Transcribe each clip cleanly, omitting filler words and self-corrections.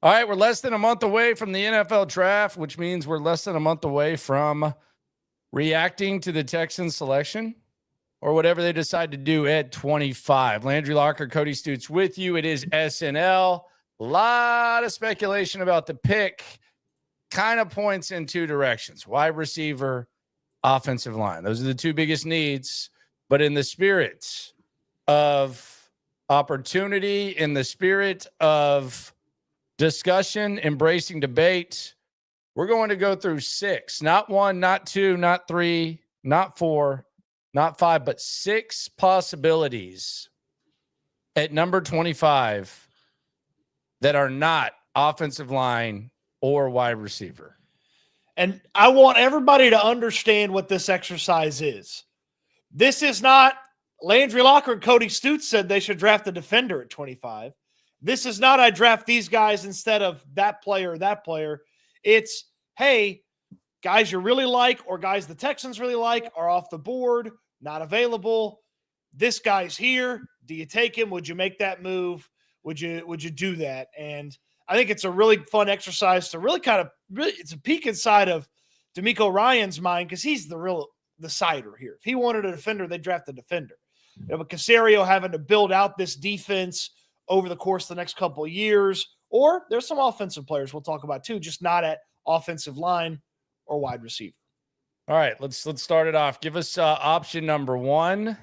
All right, we're less than a month away from the NFL draft, which means we're less than a month away from reacting to the Texans selection or whatever they decide to do at 25. Landry Locker, Cody Stoots with you. It is SNL. A lot of speculation about the pick. Kind of points in two directions: wide receiver, offensive line. Those are the two biggest needs. But in the spirit of opportunity, in the spirit of discussion, embracing debate, we're going to go through 6, not 1, not 2, not 3, not 4, not 5, but 6 possibilities at number 25 that are not offensive line or wide receiver. And I want everybody to understand what this exercise is. This is not Landry Locker and Cody Stoots said they should draft a defender at 25. This is not I draft these guys instead of that player or that player. It's, hey, guys you really like or guys the Texans really like are off the board, not available. This guy's here. Do you take him? Would you make that move? Would you do that? And I think it's a really fun exercise to really it's a peek inside of DeMeco Ryans' mind because he's the decider here. If he wanted a defender, they'd draft a defender. But Caserio having to build out this defense over the course of the next couple of years, or there's some offensive players we'll talk about too, just not at offensive line or wide receiver. All right, let's start it off. Give us option number 1.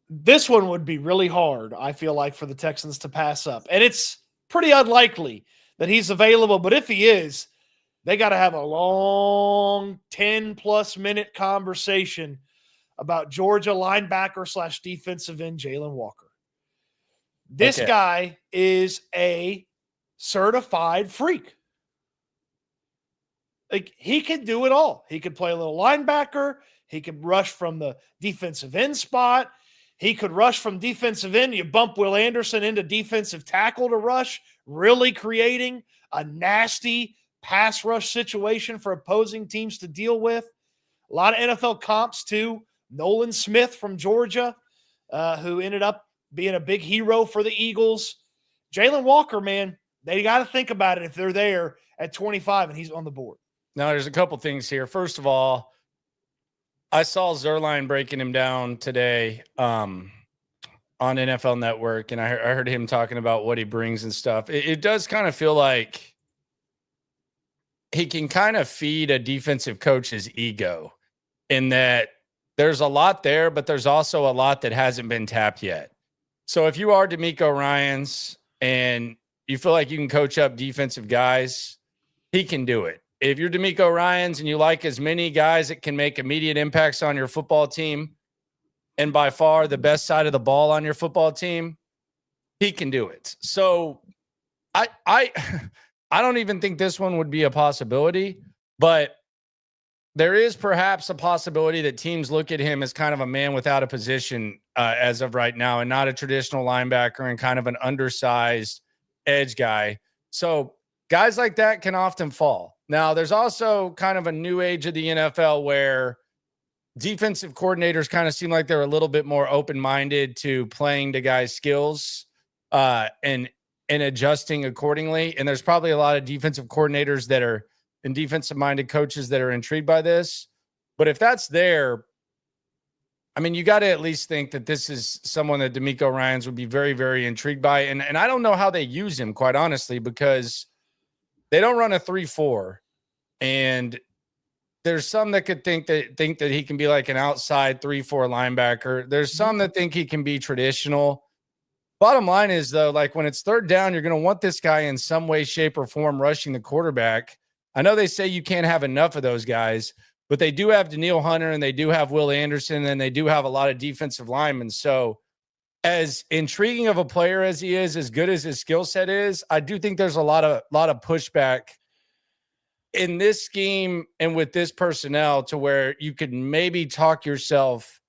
This one would be really hard, I feel like, for the Texans to pass up. And it's pretty unlikely that he's available, but if he is, they got to have a long 10-plus minute conversation about Georgia linebacker / defensive end Jalen Walker. This guy is a certified freak. Like, he can do it all. He could play a little linebacker. He could rush from the defensive end spot. He could rush from defensive end. You bump Will Anderson into defensive tackle to rush, really creating a nasty pass rush situation for opposing teams to deal with. A lot of NFL comps too. Nolan Smith from Georgia, who ended up being a big hero for the Eagles. Jalen Walker, man, they got to think about it if they're there at 25 and he's on the board. Now, there's a couple things here. First of all, I saw Zerline breaking him down today on NFL Network, and I heard him talking about what he brings and stuff. It does kind of feel like he can kind of feed a defensive coach's ego in that there's a lot there, but there's also a lot that hasn't been tapped yet. So if you are DeMeco Ryans and you feel like you can coach up defensive guys, he can do it. If you're DeMeco Ryans and you like as many guys that can make immediate impacts on your football team and by far the best side of the ball on your football team, he can do it. So I don't even think this one would be a possibility, but there is perhaps a possibility that teams look at him as kind of a man without a position as of right now and not a traditional linebacker and kind of an undersized edge guy. So guys like that can often fall. Now, there's also kind of a new age of the NFL where defensive coordinators kind of seem like they're a little bit more open-minded to playing to guys' skills and adjusting accordingly. And there's probably a lot of defensive coordinators that are and defensive-minded coaches that are intrigued by this. But if that's there, I mean, you got to at least think that this is someone that DeMeco Ryans would be very, very intrigued by. And I don't know how they use him, quite honestly, because they don't run a 3-4. And there's some that could think that he can be like an outside 3-4 linebacker. There's some that think he can be traditional. Bottom line is, though, like when it's third down, you're going to want this guy in some way, shape, or form rushing the quarterback. I know they say you can't have enough of those guys, but they do have Danielle Hunter and they do have Will Anderson and they do have a lot of defensive linemen. So as intriguing of a player as he is, as good as his skill set is, I do think there's a lot of pushback in this scheme and with this personnel to where you could maybe talk yourself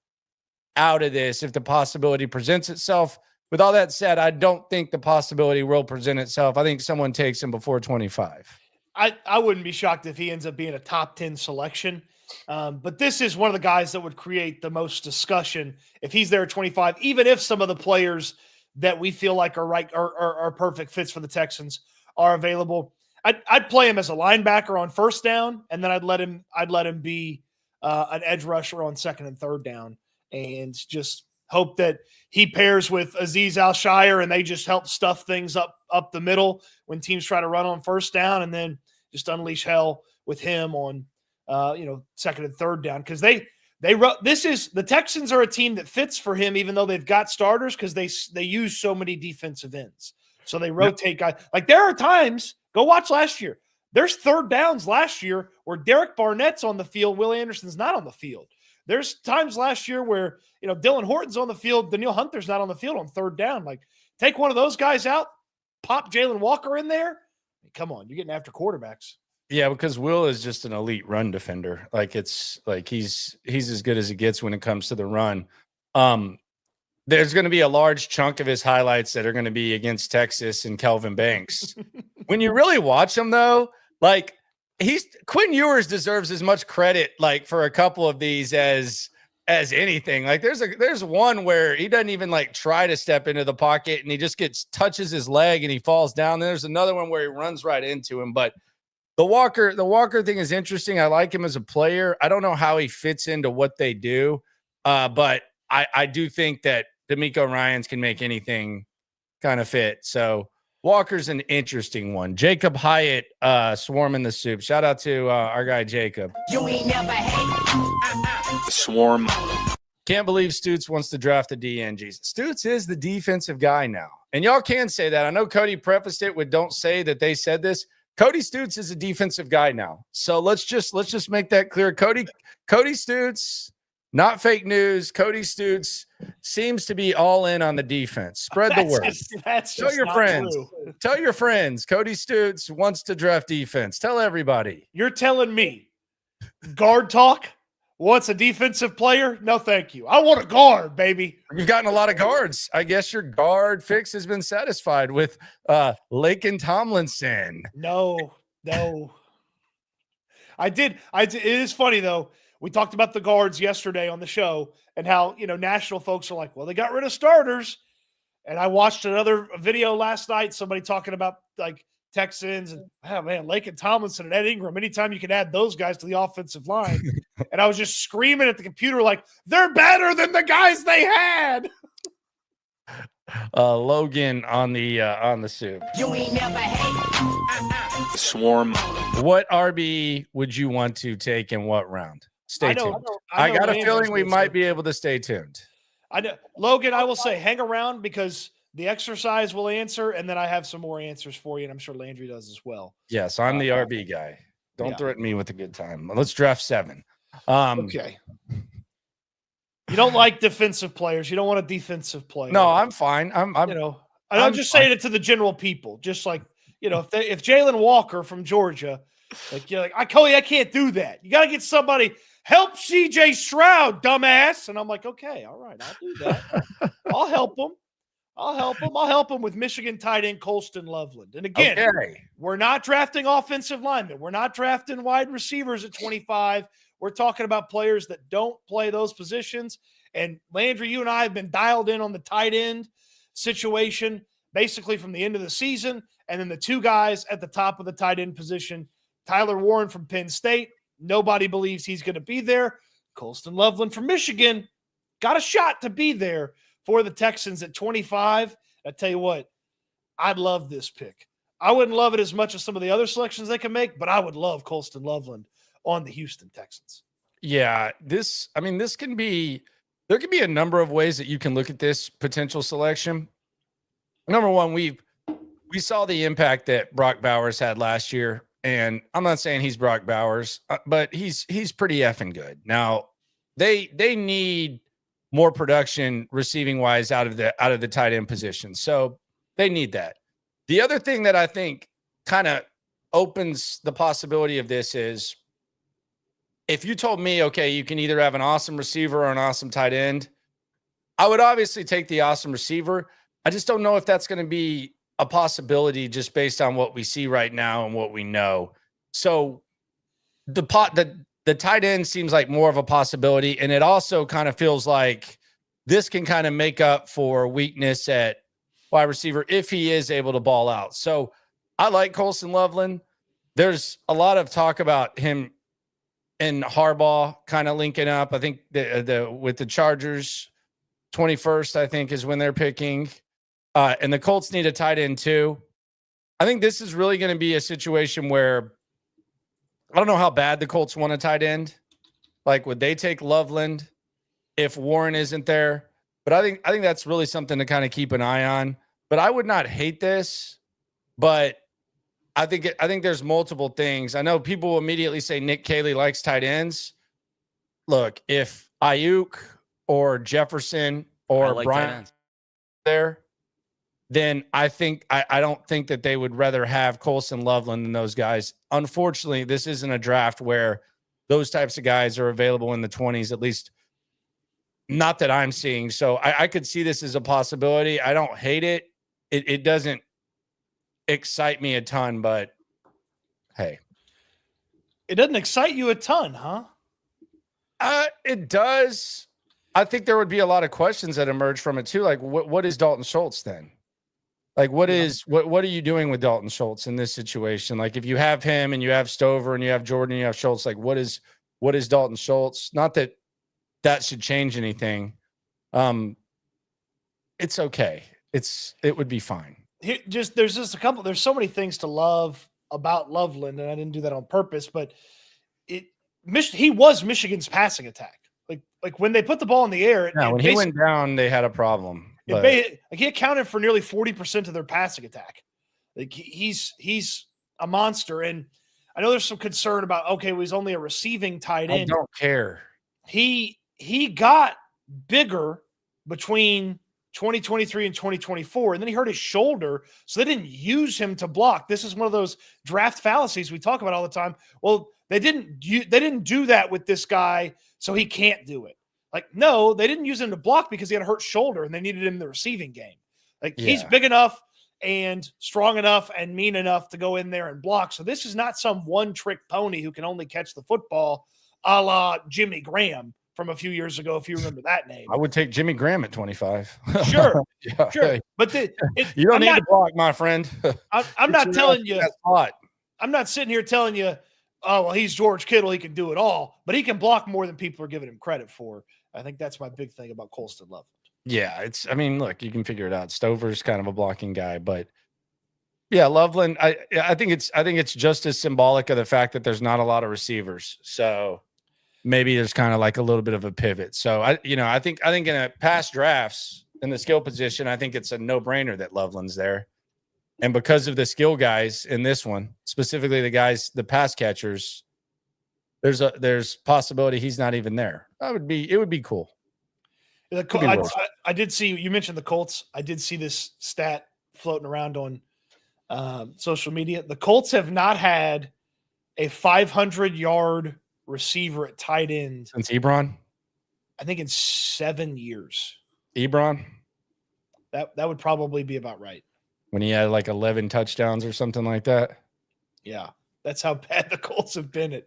out of this if the possibility presents itself. With all that said, I don't think the possibility will present itself. I think someone takes him before 25. I wouldn't be shocked if he ends up being a top 10 selection. But this is one of the guys that would create the most discussion if he's there at 25, even if some of the players that we feel like are perfect fits for the Texans are available. I'd play him as a linebacker on first down, and then I'd let him be an edge rusher on second and third down, and just hope that he pairs with Azeez Al-Shire and they just help stuff things up the middle when teams try to run on first down, and then just unleash hell with him on second and third down, because the Texans are a team that fits for him, even though they've got starters, because they use so many defensive ends. So they rotate guys. Like, there are times, go watch last year. There's third downs last year where Derek Barnett's on the field, Will Anderson's not on the field. There's times last year where, Dylan Horton's on the field, Danielle Hunter's not on the field on third down. Like, take one of those guys out, pop Jalen Walker in there. Come on, you're getting after quarterbacks. Yeah, because Will is just an elite run defender. Like, it's like he's as good as it gets when it comes to the run. There's going to be a large chunk of his highlights that are going to be against Texas and Kelvin Banks. When you really watch him, though, like, Quinn Ewers deserves as much credit, like, for a couple of these as anything. Like, there's one where he doesn't even like try to step into the pocket and he just touches his leg and he falls down. Then there's another one where he runs right into him. But the Walker thing is interesting. I like him as a player. I don't know how he fits into what they do, but I do think that D'Amico Ryans can make anything kind of fit. So Walker's an interesting one. Jacob Hyatt, swarming the soup. Shout out to our guy Jacob. You ain't never hate. Swarm. Can't believe Stoots wants to draft a DN. Stoots is the defensive guy now, and y'all can say that. I know Cody prefaced it with "Don't say that they said this." Cody Stoots is a defensive guy now, so let's just make that clear. Cody Stoots. Not fake news. Cody Stoots seems to be all in on the defense. Spread the word. Tell your friends. True. Tell your friends. Cody Stoots wants to draft defense. Tell everybody. You're telling me guard talk wants a defensive player? No, thank you. I want a guard, baby. You've gotten a lot of guards. I guess your guard fix has been satisfied with Laken Tomlinson. No. I did. It is funny, though. We talked about the guards yesterday on the show and how, national folks are like, well, they got rid of starters. And I watched another video last night, somebody talking about like Texans and, oh man, Laken Tomlinson and Ed Ingram. Anytime you can add those guys to the offensive line. And I was just screaming at the computer like, they're better than the guys they had. Logan on the soup. You ain't never hate. Swarm. What RB would you want to take in what round? Stay tuned. I got a feeling we might be able to stay tuned. I know, Logan, I will say hang around because the exercise will answer, and then I have some more answers for you, and I'm sure Landry does as well. Yes, I'm the RB guy. Don't threaten me with a good time. Let's draft 7. Okay. You don't like defensive players. You don't want a defensive player. No, I'm fine. I'm just saying it to the general people. Just like, if Jalen Walker from Georgia, like, you're like, Cody, I can't do that. You got to get somebody. Help CJ Stroud, dumbass. And I'm like, okay, all right, I'll do that. I'll help him. I'll help him with Michigan tight end Colston Loveland. And again, We're not drafting offensive linemen. We're not drafting wide receivers at 25. We're talking about players that don't play those positions. And Landry, you and I have been dialed in on the tight end situation basically from the end of the season. And then the two guys at the top of the tight end position, Tyler Warren from Penn State. Nobody believes he's going to be there. Colston Loveland from Michigan got a shot to be there for the Texans at 25. I tell you what, I'd love this pick. I wouldn't love it as much as some of the other selections they can make, but I would love Colston Loveland on the Houston Texans. Yeah, there can be a number of ways that you can look at this potential selection. Number one, we saw the impact that Brock Bowers had last year. And I'm not saying he's Brock Bowers, but he's pretty effing good. Now, they need more production receiving wise out of the tight end position. So they need that. The other thing that I think kind of opens the possibility of this is if you told me, okay, you can either have an awesome receiver or an awesome tight end, I would obviously take the awesome receiver. I just don't know if that's going to be a possibility just based on what we see right now and what we know. So the tight end seems like more of a possibility. And it also kind of feels like this can kind of make up for weakness at wide receiver if he is able to ball out. So I like Colson Loveland. There's a lot of talk about him and Harbaugh kind of linking up. I think with the Chargers, 21st, I think, is when they're picking. And the Colts need a tight end too. I think this is really going to be a situation where I don't know how bad the Colts want a tight end. Like, would they take Loveland if Warren isn't there? But I think that's really something to kind of keep an eye on. But I would not hate this. But I think there's multiple things. I know people will immediately say Nick Caley likes tight ends. Look, if Ayuk or Jefferson or Brian there, then I don't think that they would rather have Colson Loveland than those guys. Unfortunately, this isn't a draft where those types of guys are available in the 20s, at least not that I'm seeing. So I could see this as a possibility. I don't hate it. It doesn't excite me a ton, but hey. It doesn't excite you a ton, huh? It does. I think there would be a lot of questions that emerge from it too. Like, what is Dalton Schultz then? Like, what are you doing with Dalton Schultz in this situation? Like, if you have him and you have Stover and you have Jordan and you have Schultz, like, what is Dalton Schultz? Not that should change anything. It's okay. It would be fine. There's just a couple. There's so many things to love about Loveland, and I didn't do that on purpose. But he was Michigan's passing attack. Like when they put the ball in the air. When he went down, they had a problem. He accounted for nearly 40% of their passing attack. Like he's a monster, and I know there's some concern about he's only a receiving tight end. I don't care. He got bigger between 2023 and 2024, and then he hurt his shoulder, so they didn't use him to block. This is one of those draft fallacies we talk about all the time. Well, they didn't do that with this guy, so he can't do it. Like, no, they didn't use him to block because he had a hurt shoulder and they needed him in the receiving game. He's big enough and strong enough and mean enough to go in there and block. So this is not some one-trick pony who can only catch the football, a la Jimmy Graham from a few years ago, if you remember that name. I would take Jimmy Graham at 25. Sure. Yeah. Sure. But you don't need to block, my friend. I'm not telling you. I'm not sitting here telling you, oh, well, he's George Kittle. He can do it all. But he can block more than people are giving him credit for. I think that's my big thing about Colston Loveland. Yeah, look, you can figure it out. Stover's kind of a blocking guy, but yeah, Loveland, I think it's just as symbolic of the fact that there's not a lot of receivers. So maybe there's kind of like a little bit of a pivot. So I think in a past drafts in the skill position, I think it's a no-brainer that Loveland's there. And because of the skill guys in this one, specifically the pass catchers, there's possibility he's not even there. It would be cool. I did see you mentioned the Colts. I did see this stat floating around on social media. The Colts have not had a 500-yard receiver at tight end since Ebron. I think in 7 years. Ebron. That would probably be about right. When he had like 11 touchdowns or something like that. Yeah, that's how bad the Colts have been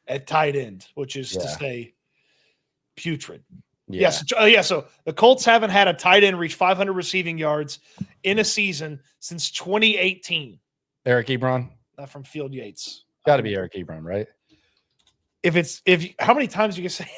at tight end, which is to say putrid. Yeah. So the Colts haven't had a tight end reach 500 receiving yards in a season since 2018. Eric Ebron? From Field Yates. Got to be Eric Ebron, right? How many times do you can say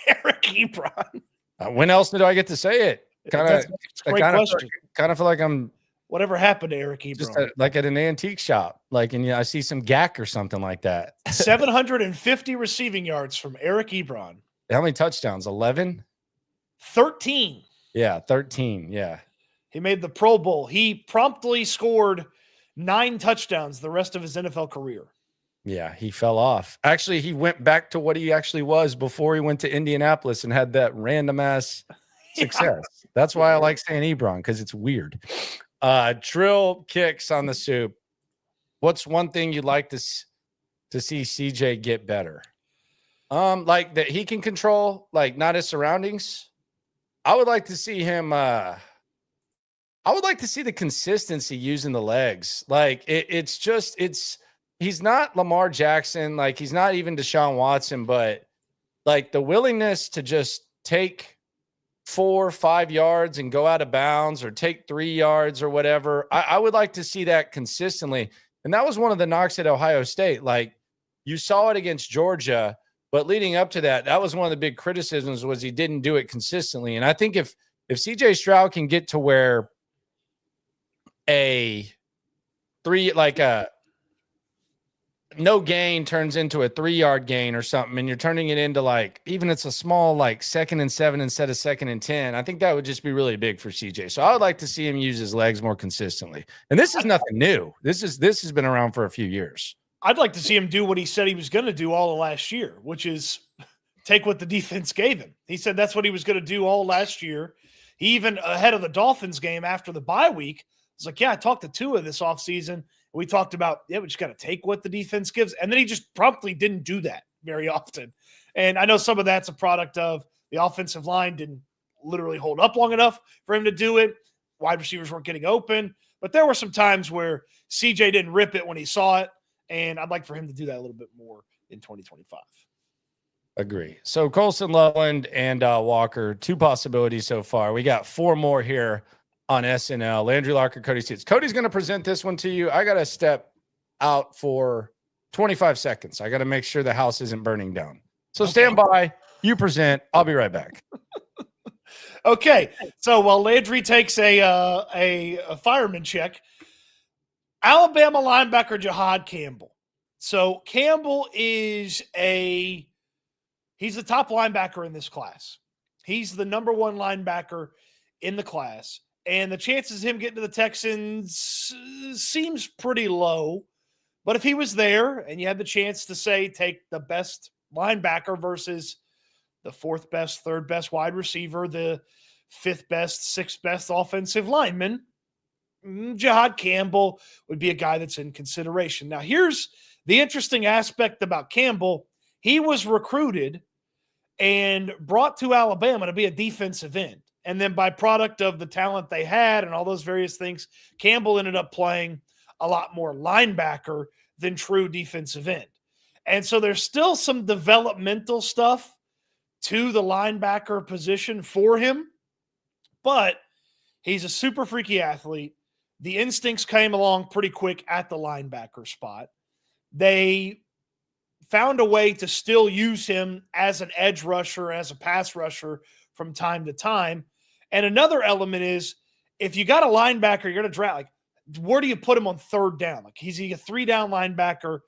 Eric Ebron? When else did I get to say it? That's a great question. Kind of feel like I'm. Whatever happened to Eric Ebron? Just like at an antique shop, and I see some gack or something like that. 750 receiving yards from Eric Ebron. How many touchdowns? 11? 13. Yeah, 13. Yeah. He made the Pro Bowl. He promptly scored 9 touchdowns the rest of his NFL career. Yeah, he fell off. Actually, he went back to what he actually was before he went to Indianapolis and had that random ass success. That's why I like saying Ebron, because it's weird. Trill Kicks on the soup. What's one thing you'd like to see CJ get better? Like that he can control, like not his surroundings. I would like to see him. I would like to see the consistency using the legs. Like he's not Lamar Jackson. Like he's not even Deshaun Watson, but like the willingness to just take 4 or 5 yards and go out of bounds or take 3 yards or whatever. I would like to see that consistently. And that was one of the knocks at Ohio State. Like, you saw it against Georgia, but leading up to that, that was one of the big criticisms was he didn't do it consistently. And I think if CJ Stroud can get to where a no gain turns into a 3-yard gain or something, and you're turning it into like, even it's a small, like 2nd and 7 instead of 2nd and 10, I think that would just be really big for CJ. So I would like to see him use his legs more consistently. And this is nothing new. This has been around for a few years. I'd like to see him do what he said he was going to do all of last year, which is take what the defense gave him. He said that's what he was going to do all last year. He even, ahead of the Dolphins game after the bye week, was like, yeah, I talked to Tua this offseason. We talked about, we just got to take what the defense gives. And then he just promptly didn't do that very often. And I know some of that's a product of the offensive line didn't literally hold up long enough for him to do it. Wide receivers weren't getting open. But there were some times where CJ didn't rip it when he saw it. And I'd like for him to do that a little bit more in 2025. Agree. So Colson, Loveland, and Walker, 2 possibilities so far. We got 4 more here on SNL. Landry Locker, Cody Stoots. Cody's going to present this one to you. I got to step out for 25 seconds. I got to make sure the house isn't burning down. So stand by. You present. I'll be right back. Okay. So while Landry takes a fireman check, Alabama linebacker Jihad Campbell. So Campbell is he's the top linebacker in this class. He's the number 1 linebacker in the class. And the chances of him getting to the Texans seems pretty low. But if he was there and you had the chance to say take the best linebacker versus the 4th best, 3rd best wide receiver, the 5th best, 6th best offensive lineman, Jihad Campbell would be a guy that's in consideration. Now, here's the interesting aspect about Campbell. He was recruited and brought to Alabama to be a defensive end. And then by product of the talent they had and all those various things, Campbell ended up playing a lot more linebacker than true defensive end. And so there's still some developmental stuff to the linebacker position for him, but he's a super freaky athlete. The instincts came along pretty quick at the linebacker spot. They found a way to still use him as an edge rusher, as a pass rusher from time to time. And another element is if you got a linebacker, you're going to draft, like, where do you put him on 3rd down? Like, he's a 3-down linebacker.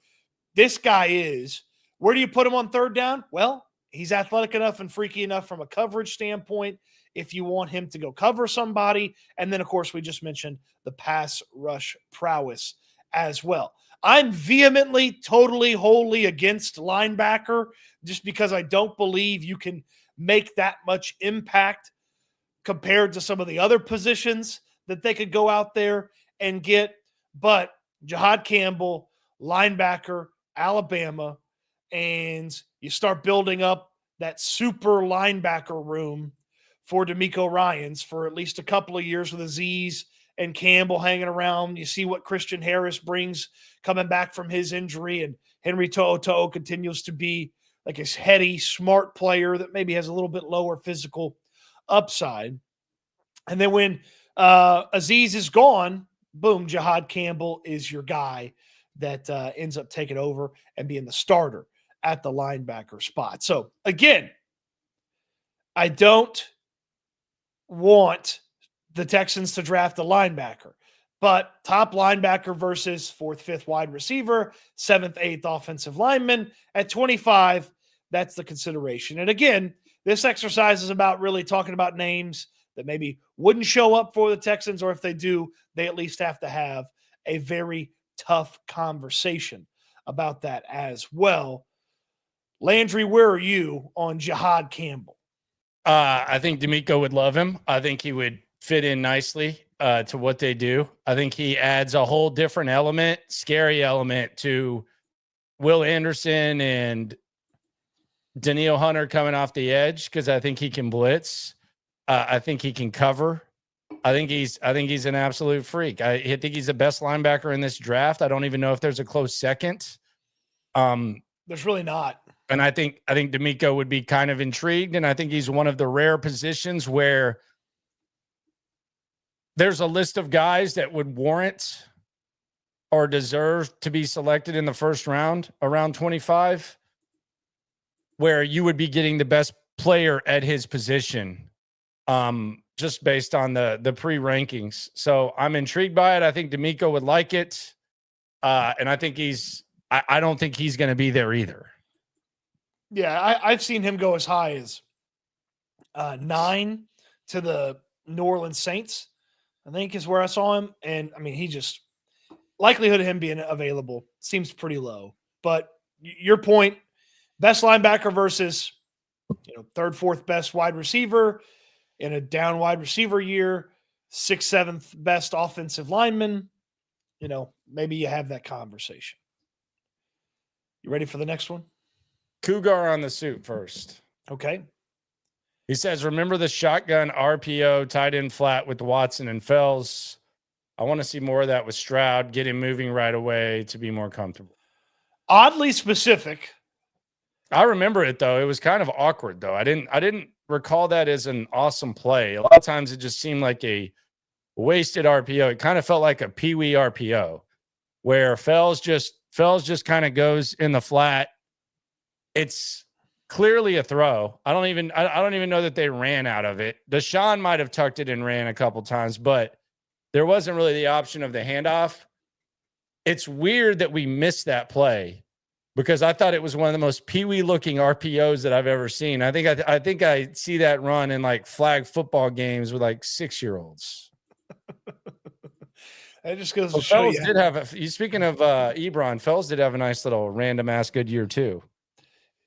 This guy is. Where do you put him on 3rd down? Well, he's athletic enough and freaky enough from a coverage standpoint if you want him to go cover somebody. And then, of course, we just mentioned the pass rush prowess as well. I'm vehemently, totally, wholly against linebacker just because I don't believe you can make that much impact compared to some of the other positions that they could go out there and get. But Jihad Campbell, linebacker, Alabama, and you start building up that super linebacker room for DeMeco Ryans for at least a couple of years with Aziz and Campbell hanging around. You see what Christian Harris brings coming back from his injury, and Henry To'oTo'o continues to be like a heady, smart player that maybe has a little bit lower physical upside. And then when Aziz is gone, boom, Jihad Campbell is your guy that ends up taking over and being the starter at the linebacker spot. So again, I don't want the Texans to draft a linebacker, but top linebacker versus 4th, 5th wide receiver, 7th, 8th offensive lineman at 25, that's the consideration. And again, this exercise is about really talking about names that maybe wouldn't show up for the Texans, or if they do, they at least have to have a very tough conversation about that as well. Landry, where are you on Jihad Campbell? I think DeMeco would love him. I think he would fit in nicely to what they do. I think he adds a whole different element, scary element to Will Anderson and Daniil Hunter coming off the edge, because I think he can blitz. I think he can cover. I think he's an absolute freak. I think he's the best linebacker in this draft. I don't even know if there's a close second. There's really not. And I think D'Amico would be kind of intrigued, and I think he's one of the rare positions where there's a list of guys that would warrant or deserve to be selected in the first round around 25, where you would be getting the best player at his position, just based on the pre-rankings. So I'm intrigued by it. I think D'Amico would like it. And I think I don't think he's going to be there either. Yeah, I've seen him go as high as 9 to the New Orleans Saints, I think is where I saw him. And I mean, he just likelihood of him being available seems pretty low. But your point, best linebacker versus third, fourth best wide receiver in a down wide receiver year, 6th, 7th best offensive lineman. Maybe you have that conversation. You ready for the next one? Cougar on the suit first. Okay. He says, remember the shotgun RPO tight end flat with Watson and Fells? I want to see more of that with Stroud. Get him moving right away to be more comfortable. Oddly specific. I remember it, though. It was kind of awkward, though. I didn't recall that as an awesome play. A lot of times it just seemed like a wasted RPO. It kind of felt like a peewee RPO where Fells just kind of goes in the flat. It's clearly a throw. I don't even know that they ran out of it. Deshaun might have tucked it and ran a couple times, but there wasn't really the option of the handoff. It's weird that we missed that play because I thought it was one of the most peewee looking RPOs that I've ever seen. I think I see that run in like flag football games with like 6-year-olds. That just goes to show you. Did have speaking of Ebron, Fells did have a nice little random ass good year too.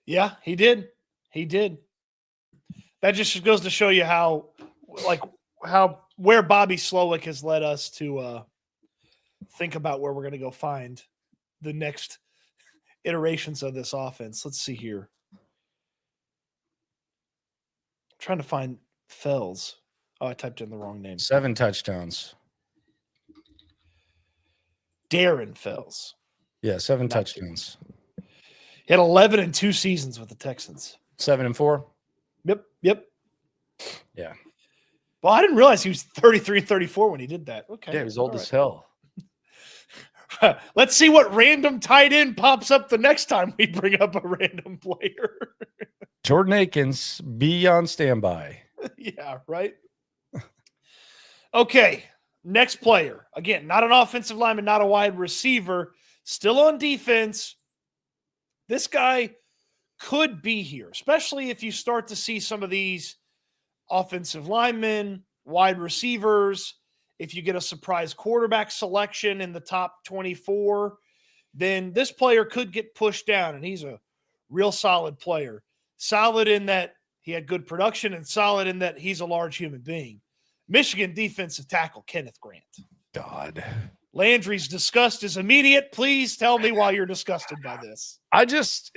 Yeah, he did. That just goes to show you how where Bobby Slowick has led us to think about where we're going to go find the next iterations of this offense. Let's see here. I'm trying to find Fells. Oh, I typed in the wrong name. 7 touchdowns. Darren Fells. Yeah, 7 touchdowns. He had 11 in 2 seasons with the Texans. 7 and 4. Yep. Yeah. Well, I didn't realize he was 33, 34 when he did that. Okay. Yeah, he was old as hell. Let's see what random tight end pops up the next time we bring up a random player. Jordan Akins, be on standby. Yeah, right. Okay. Next player. Again, not an offensive lineman, not a wide receiver, still on defense. This guy could be here, especially if you start to see some of these offensive linemen, wide receivers. If you get a surprise quarterback selection in the top 24, then this player could get pushed down, and he's a real solid player. Solid in that he had good production and solid in that he's a large human being. Michigan defensive tackle Kenneth Grant. God. Landry's disgust is immediate. Please tell me why you're disgusted by this. I just,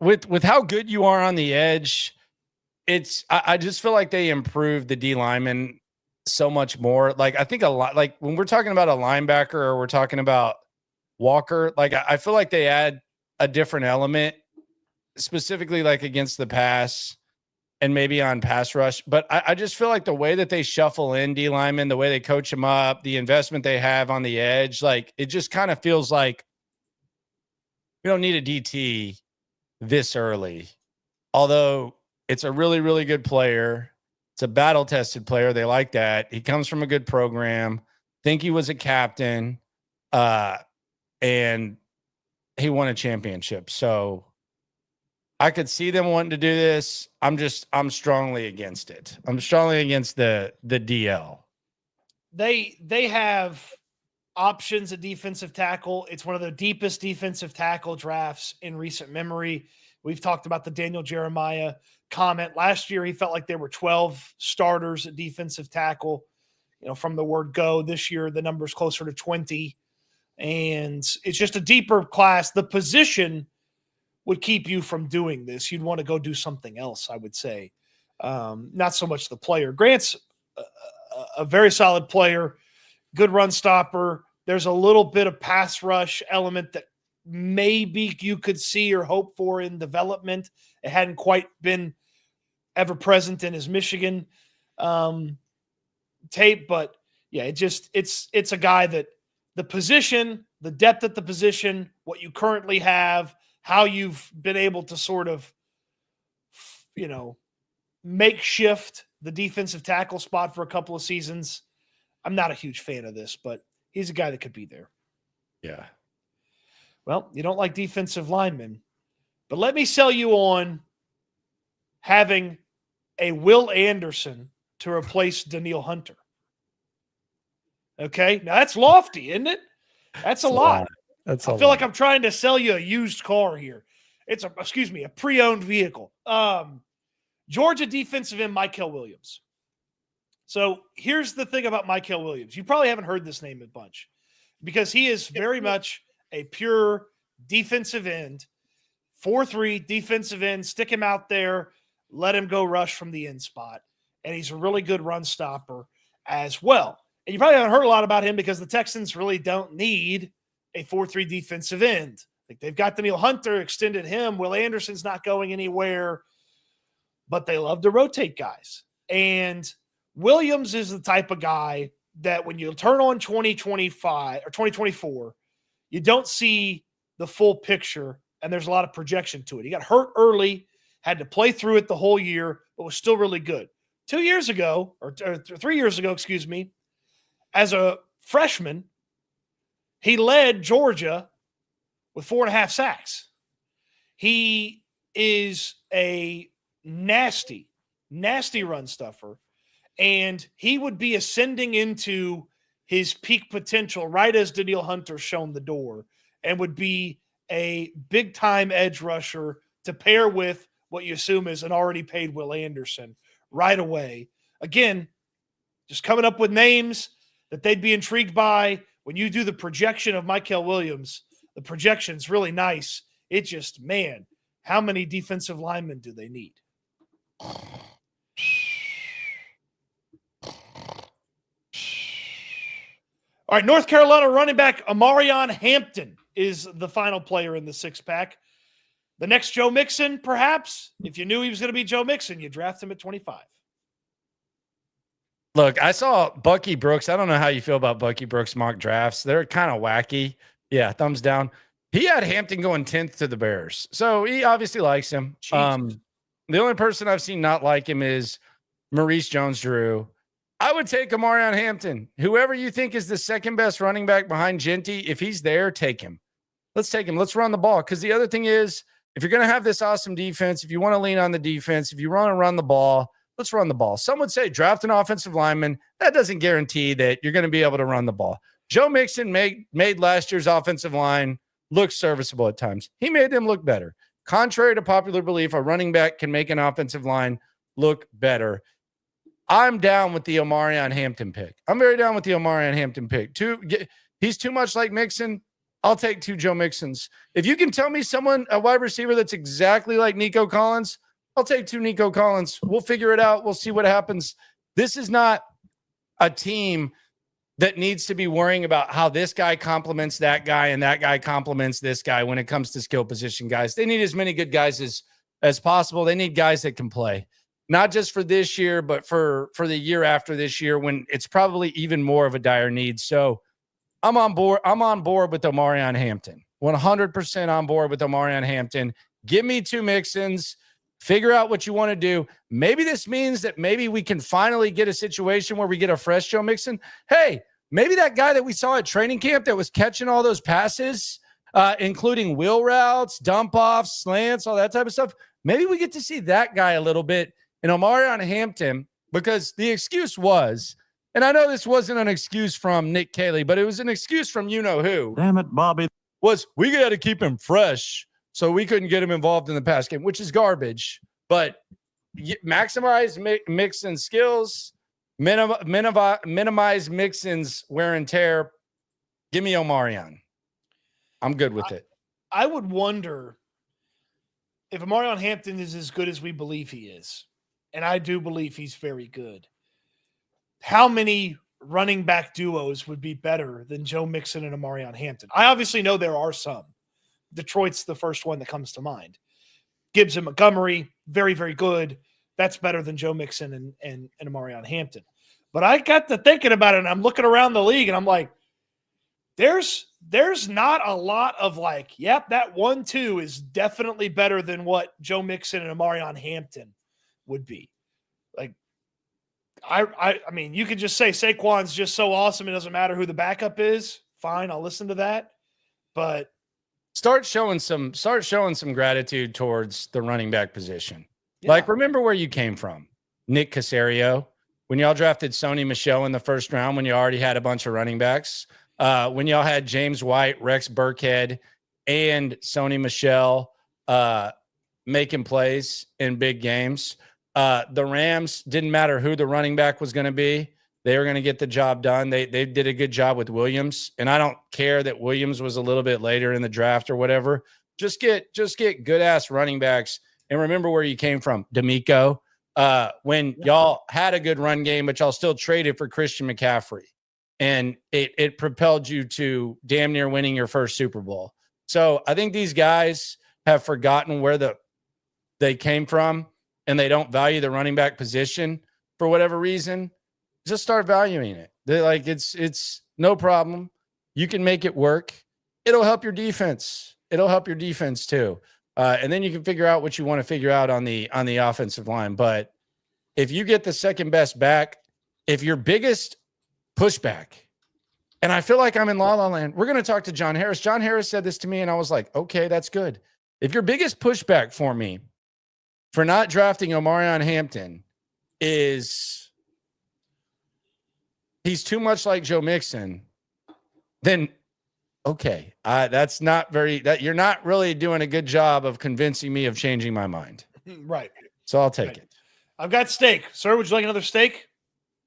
with how good you are on the edge, I just feel like they improved the D lineman so much more. Like, I think a lot, like when we're talking about a linebacker or we're talking about Walker, like I feel like they add a different element, specifically like against the pass and maybe on pass rush. But I just feel like the way that they shuffle in D linemen, the way they coach them up, the investment they have on the edge, like it just kind of feels like we don't need a DT this early. Although it's a really, really good player. It's a battle-tested player. They like that. He comes from a good program. Think he was a captain, and he won a championship. So I could see them wanting to do this. I'm strongly against it. I'm strongly against the DL. They have options at defensive tackle. It's one of the deepest defensive tackle drafts in recent memory. We've talked about the Daniel Jeremiah comment. Last year, he felt like there were 12 starters at defensive tackle, from the word go. This year, the number's closer to 20. And it's just a deeper class. The position would keep you from doing this. You'd want to go do something else, I would say. Not so much the player. Grant's a very solid player, good run stopper. There's a little bit of pass rush element that maybe you could see or hope for in development. It hadn't quite been ever present in his Michigan tape, but yeah, it's a guy that the position, the depth at the position, what you currently have, how you've been able to sort of, makeshift the defensive tackle spot for a couple of seasons. I'm not a huge fan of this, but he's a guy that could be there. Yeah. Well, you don't like defensive linemen, but let me sell you on having a Will Anderson to replace Danielle Hunter. Okay, now that's lofty, isn't it? That's a lot. I feel like I'm trying to sell you a used car here. It's a pre-owned vehicle. Georgia defensive end Mykel Williams. So here's the thing about Mykel Williams. You probably haven't heard this name a bunch because he is very much a pure defensive end, 4-3 defensive end. Stick him out there, let him go rush from the end spot. And he's a really good run stopper as well. And you probably haven't heard a lot about him because the Texans really don't need a 4-3 defensive end. Like they've got Danielle Hunter, extended him. Will Anderson's not going anywhere, but they love to rotate guys. And Williams is the type of guy that when you turn on 2025 or 2024, you don't see the full picture, and there's a lot of projection to it. He got hurt early, had to play through it the whole year, but was still really good. 2 years ago, or 3 years ago, as a freshman, he led Georgia with 4.5 sacks. He is a nasty run stuffer, and he would be ascending into his peak potential right as Danielle Hunter shown the door and would be a big-time edge rusher to pair with what you assume is an already paid Will Anderson right away. Again, just coming up with names that they'd be intrigued by. When you do the projection of Mykel Williams, the projection's really nice. It just, man, how many defensive linemen do they need? All right, North Carolina running back Amarion Hampton is the final player in the six-pack. The next Joe Mixon, perhaps. If you knew he was going to be Joe Mixon, you draft him at 25. Look, I saw Bucky Brooks. I don't know how you feel about Bucky Brooks mock drafts. They're kind of wacky. Yeah, thumbs down. He had Hampton going 10th to the Bears. So he obviously likes him. The only person I've seen not like him is Maurice Jones-Drew. I would take Amarion Hampton. Whoever you think is the second best running back behind Genty, if he's there, take him. Let's take him. Let's run the ball. Because the other thing is, if you're going to have this awesome defense, if you want to lean on the defense, if you want to run the ball, let's run the ball. Some would say draft an offensive lineman. That doesn't guarantee that you're going to be able to run the ball. Joe Mixon made last year's offensive line look serviceable at times. He made them look better. Contrary to popular belief, a running back can make an offensive line look better. I'm down with the Amarion Hampton pick. I'm very down with the Amarion Hampton pick. He's too much like Mixon. I'll take 2 Joe Mixons. If you can tell me a wide receiver that's exactly like Nico Collins, I'll take 2 Nico Collins. We'll figure it out. We'll see what happens. This is not a team that needs to be worrying about how this guy complements that guy and that guy complements this guy when it comes to skill position guys. They need as many good guys as possible. They need guys that can play. Not just for this year, but for the year after this year when it's probably even more of a dire need. So I'm on board. I'm on board with Amarion Hampton. 100% on board with Amarion Hampton. Give me 2 Mixons. Figure out what you want to do. Maybe this means that maybe we can finally get a situation where we get a fresh Joe Mixon. Hey, maybe that guy that we saw at training camp that was catching all those passes, including wheel routes, dump offs, slants, all that type of stuff. Maybe we get to see that guy a little bit. And Amarion Hampton, because the excuse was, and I know this wasn't an excuse from Nick Caley, but it was an excuse from you-know-who. Damn it, Bobby. Was we got to keep him fresh, so we couldn't get him involved in the pass game, which is garbage. But maximize Mixon's skills, minimize Mixon's wear and tear. Give me Amarion. I'm good with it. I would wonder if Amarion Hampton is as good as we believe he is. And I do believe he's very good. How many running back duos would be better than Joe Mixon and Amarion Hampton? I obviously know there are some, Detroit's the first one that comes to mind. Gibbs and Montgomery, very, very good. That's better than Joe Mixon and Amarion Hampton. But I got to thinking about it, and I'm looking around the league, and I'm like, there's not a lot of like, yep, that 1-2 is definitely better than what Joe Mixon and Amarion Hampton would be. Like, I mean, you could just say Saquon's just so awesome, it doesn't matter who the backup is. Fine, I'll listen to that. But start showing some gratitude towards the running back position. Yeah. Like, remember where you came from. Nick Caserio, when y'all drafted Sony Michel in the first round, when you already had a bunch of running backs. When y'all had James White, Rex Burkhead, and Sony Michel making plays in big games. The Rams, didn't matter who the running back was going to be. They were going to get the job done. They did a good job with Williams. And I don't care that Williams was a little bit later in the draft or whatever. Just get good-ass running backs. And remember where you came from, D'Amico. When y'all had a good run game, but y'all still traded for Christian McCaffrey. And it propelled you to damn near winning your first Super Bowl. So I think these guys have forgotten where they came from, and they don't value the running back position for whatever reason. Just start valuing it. They're like, it's no problem. You can make it work. It'll help your defense. It'll help your defense too. And then you can figure out what you want to figure out on the offensive line. But if you get the second best back, if your biggest pushback, and I feel like I'm in La La Land. We're going to talk to John Harris. John Harris said this to me, and I was like, okay, that's good. If your biggest pushback for me for not drafting Amarion Hampton is he's too much like Joe Mixon, then okay, that's not you're not really doing a good job of convincing me of changing my mind. Right. So I'll take it. I've got steak. Sir, would you like another steak?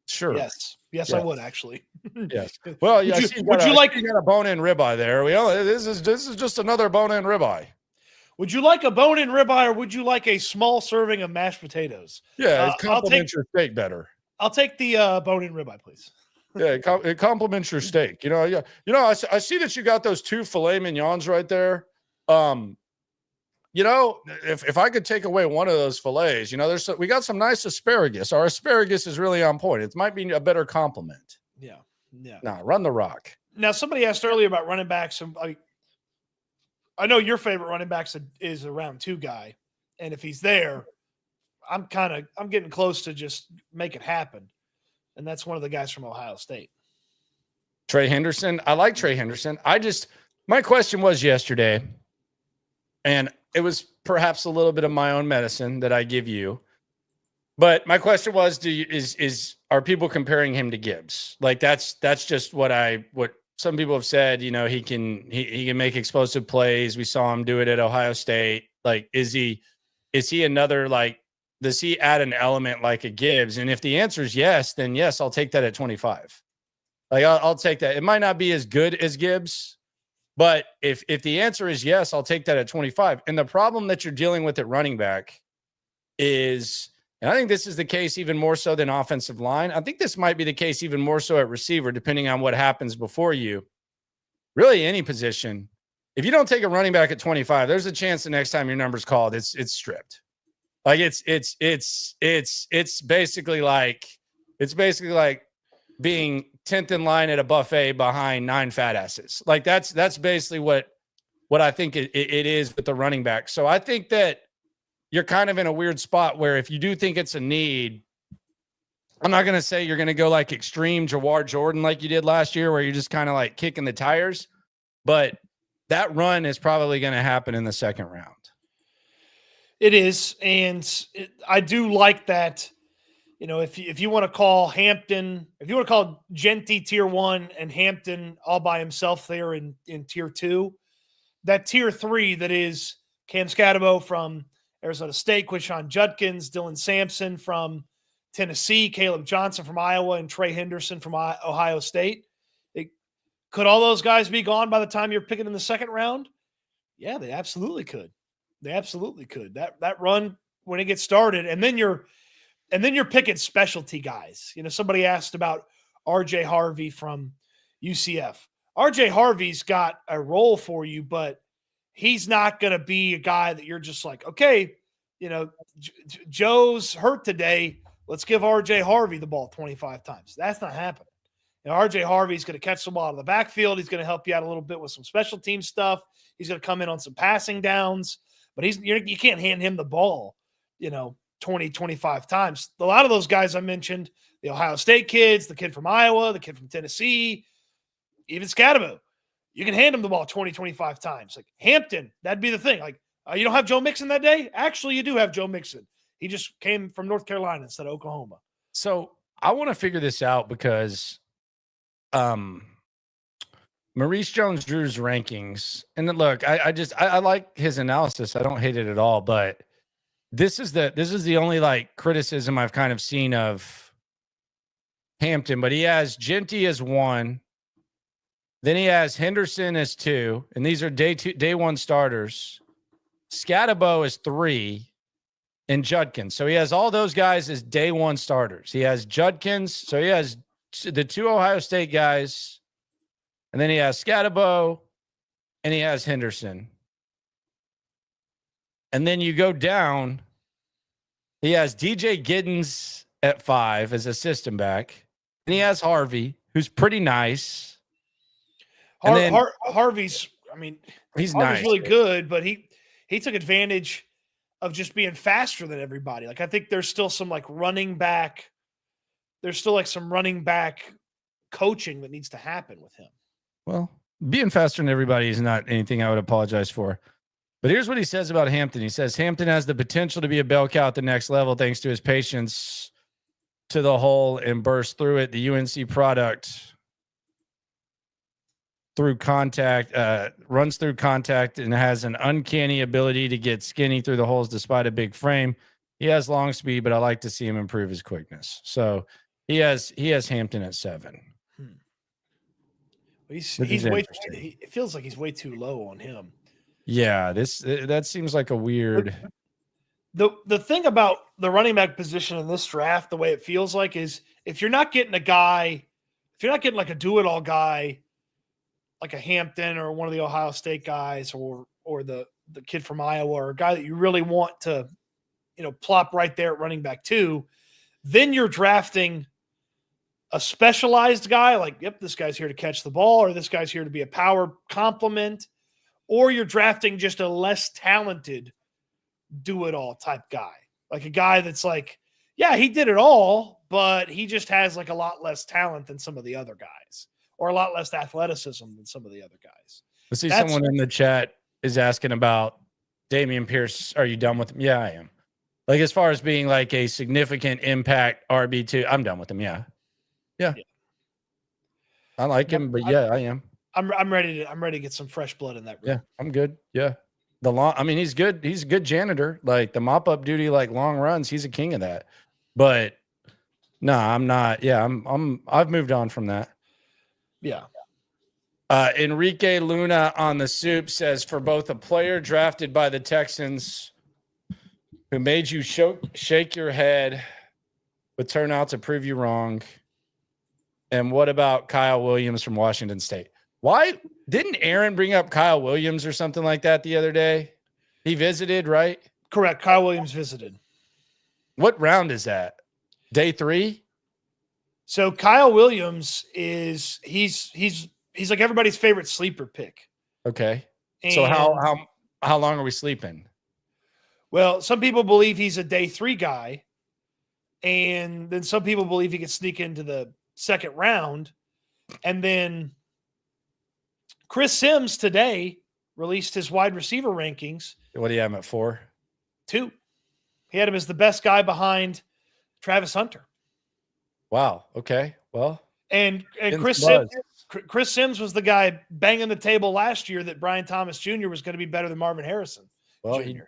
Sure. Yes, I would actually. Yes. Well, you got a bone-in ribeye there? This is just another bone-in ribeye. Would you like a bone-in ribeye, or would you like a small serving of mashed potatoes? Yeah, it complements your steak better. I'll take the bone-in ribeye, please. Yeah, it complements your steak. I see that you got those 2 filet mignons right there. If I could take away one of those fillets, we got some nice asparagus. Our asparagus is really on point. It might be a better compliment. Yeah. Nah, run the rock. Now, somebody asked earlier about running backs. I know your favorite running backs is a round 2 guy, and if he's there, I'm getting close to just make it happen, and that's one of the guys from Ohio State. Trey Henderson. I like Trey Henderson. My question was yesterday, and it was perhaps a little bit of my own medicine that I give you. But my question was, are people comparing him to Gibbs? Like that's just what some people have said, he can make explosive plays. We saw him do it at Ohio State. Like, is he another, like, does he add an element like a Gibbs? And if the answer is yes, then yes, I'll take that at 25. Like I'll take that. It might not be as good as Gibbs, but if the answer is yes, I'll take that at 25. And the problem that you're dealing with at running back is, and I think this is the case even more so than offensive line. I think this might be the case even more so at receiver, depending on what happens before you. Really, any position. If you don't take a running back at 25, there's a chance the next time your number's called, it's stripped. Like it's basically like being 10th in line at a buffet behind 9 fat asses. Like that's basically what I think it is with the running back. So I think that you're kind of in a weird spot where if you do think it's a need, I'm not going to say you're going to go like extreme Jawar Jordan like you did last year where you're just kind of like kicking the tires, but that run is probably going to happen in the second round. It is. And I do like that. If you want to call Hampton, if you want to call Genty tier 1 and Hampton all by himself there in tier 2, that tier 3 that is Cam Scatabo from Arizona State, Quinshon Judkins, Dylan Sampson from Tennessee, Caleb Johnson from Iowa, and Trey Henderson from Ohio State. Could all those guys be gone by the time you're picking in the second round? Yeah, they absolutely could. They absolutely could. That run when it gets started, and then you're picking specialty guys. Somebody asked about RJ Harvey from UCF. RJ Harvey's got a role for you, but he's not going to be a guy that you're just like, okay, Joe's hurt today. Let's give RJ Harvey the ball 25 times. That's not happening. RJ Harvey's going to catch the ball out of the backfield. He's going to help you out a little bit with some special team stuff. He's going to come in on some passing downs, but you can't hand him the ball, 20, 25 times. A lot of those guys I mentioned, the Ohio State kids, the kid from Iowa, the kid from Tennessee, even Scatterbo, you can hand him the ball 20, 25 times. Like Hampton, that'd be the thing. Like, you don't have Joe Mixon that day? Actually, you do have Joe Mixon. He just came from North Carolina instead of Oklahoma. So I want to figure this out because Maurice Jones-Drew's rankings, and look, I like his analysis. I don't hate it at all, but this is the only like criticism I've kind of seen of Hampton. But he has Genty as 1, then he has Henderson as 2, and these are day 1 starters. Scatterbo is 3, and Judkins. So he has all those guys as day 1 starters. He has Judkins, so he has the 2 Ohio State guys, and then he has Scatterbo, and he has Henderson. And then you go down, he has DJ Giddens at 5 as a system back, and he has Harvey, who's pretty nice. Harvey's, he's Harvey's nice, really good, but he took advantage of just being faster than everybody. Like, I think there's still some like running back. There's still like some running back coaching that needs to happen with him. Well, being faster than everybody is not anything I would apologize for. But here's what he says about Hampton. He says Hampton has the potential to be a bell cow at the next level thanks to his patience to the hole and burst through it. The UNC product through contact, runs through contact, and has an uncanny ability to get skinny through the holes despite a big frame. He has long speed, but I like to see him improve his quickness. So he has Hampton at 7. He's way. It feels like he's way too low on him. Yeah, that seems like a weird. The thing about the running back position in this draft, the way it feels like, is if you're not getting like a do-it-all guy, like a Hampton or one of the Ohio State guys, or the kid from Iowa, or a guy that you really want to, plop right there at running back 2, then you're drafting a specialized guy like, yep, this guy's here to catch the ball, or this guy's here to be a power complement, or you're drafting just a less talented do-it-all type guy. Like a guy that's like, yeah, he did it all, but he just has like a lot less talent than some of the other guys, or a lot less athleticism than some of the other guys. Let's see, someone in the chat is asking about Dameon Pierce. Are you done with him? Yeah, I am. Like, as far as being like a significant impact RB2, I'm done with him. Yeah. I like him, but yeah, I am. I'm ready to get some fresh blood in that room. Yeah, I'm good. Yeah. He's good. He's a good janitor. Like the mop up duty, like long runs, he's a king of that. But no, I'm not. Yeah, I've moved on from that. Yeah. Enrique Luna on the soup says, for both a player drafted by the Texans who made you shake your head but turn out to prove you wrong, and what about Kyle Williams from Washington State? Why didn't Aaron bring up Kyle Williams or something like that the other day? He visited, right? Correct. Kyle Williams visited. What round is that? Day 3? So Kyle Williams he's like everybody's favorite sleeper pick. Okay. And so how long are we sleeping? Well, some people believe he's a day 3 guy, and then some people believe he could sneak into the second round. And then Chris Sims today released his wide receiver rankings. What do you have him at 4? 2. He had him as the best guy behind Travis Hunter. Wow. Okay. Well, and Chris Sims was the guy banging the table last year that Brian Thomas Jr. was going to be better than Marvin Harrison Jr.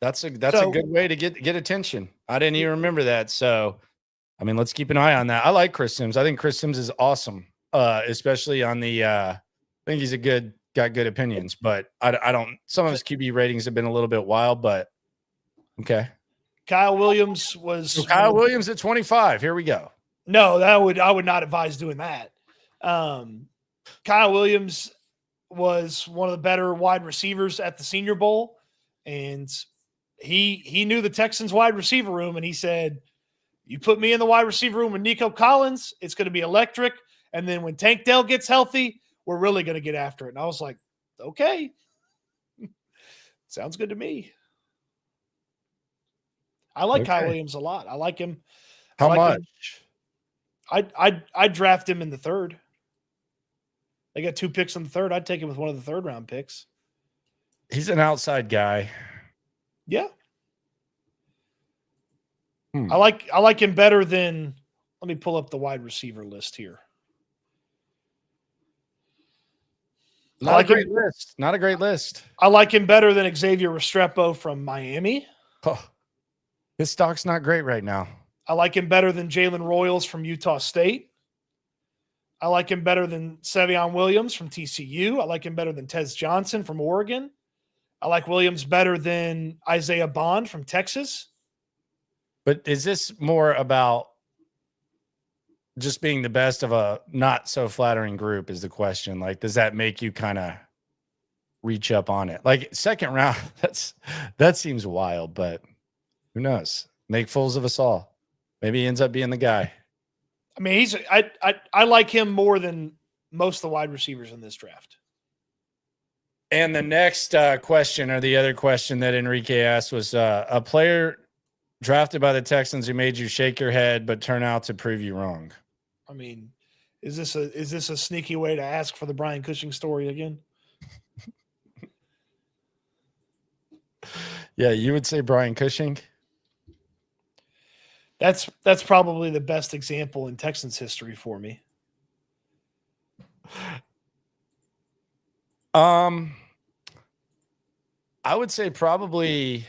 That's a good way to get attention. I didn't even remember that. So, let's keep an eye on that. I like Chris Sims. I think Chris Sims is awesome, especially on the. I think he's got good opinions, but I don't. Some of his QB ratings have been a little bit wild, but okay. Kyle Williams was Kyle Williams at 25. Here we go. No, I would not advise doing that. Kyle Williams was one of the better wide receivers at the Senior Bowl, and he knew the Texans wide receiver room, and he said, you put me in the wide receiver room with Nico Collins, it's going to be electric. And then when Tank Dell gets healthy, we're really going to get after it. And I was like, okay. Sounds good to me. I like Kyle Williams a lot. I like him. How much? I'd draft him in the third. They got 2 picks in the third. I'd take him with one of the third-round picks. He's an outside guy. Yeah. I like him better than – let me pull up the wide receiver list here. Not a great list. Not a great list. I like him better than Xavier Restrepo from Miami. Oh, his stock's not great right now. I like him better than Jalen Royals from Utah State. I like him better than Sevion Williams from TCU. I like him better than Tez Johnson from Oregon. I like Williams better than Isaiah Bond from Texas. But is this more about just being the best of a not so flattering group is the question? Like, does that make you kind of reach up on it? Like second round, that seems wild, but who knows? Make fools of us all. Maybe he ends up being the guy. I mean, I like him more than most of the wide receivers in this draft. And the next question, or the other question that Enrique asked, was a player drafted by the Texans who made you shake your head but turn out to prove you wrong. I mean, is this a sneaky way to ask for the Brian Cushing story again? Yeah, you would say Brian Cushing. That's probably the best example in Texans history for me. I would say probably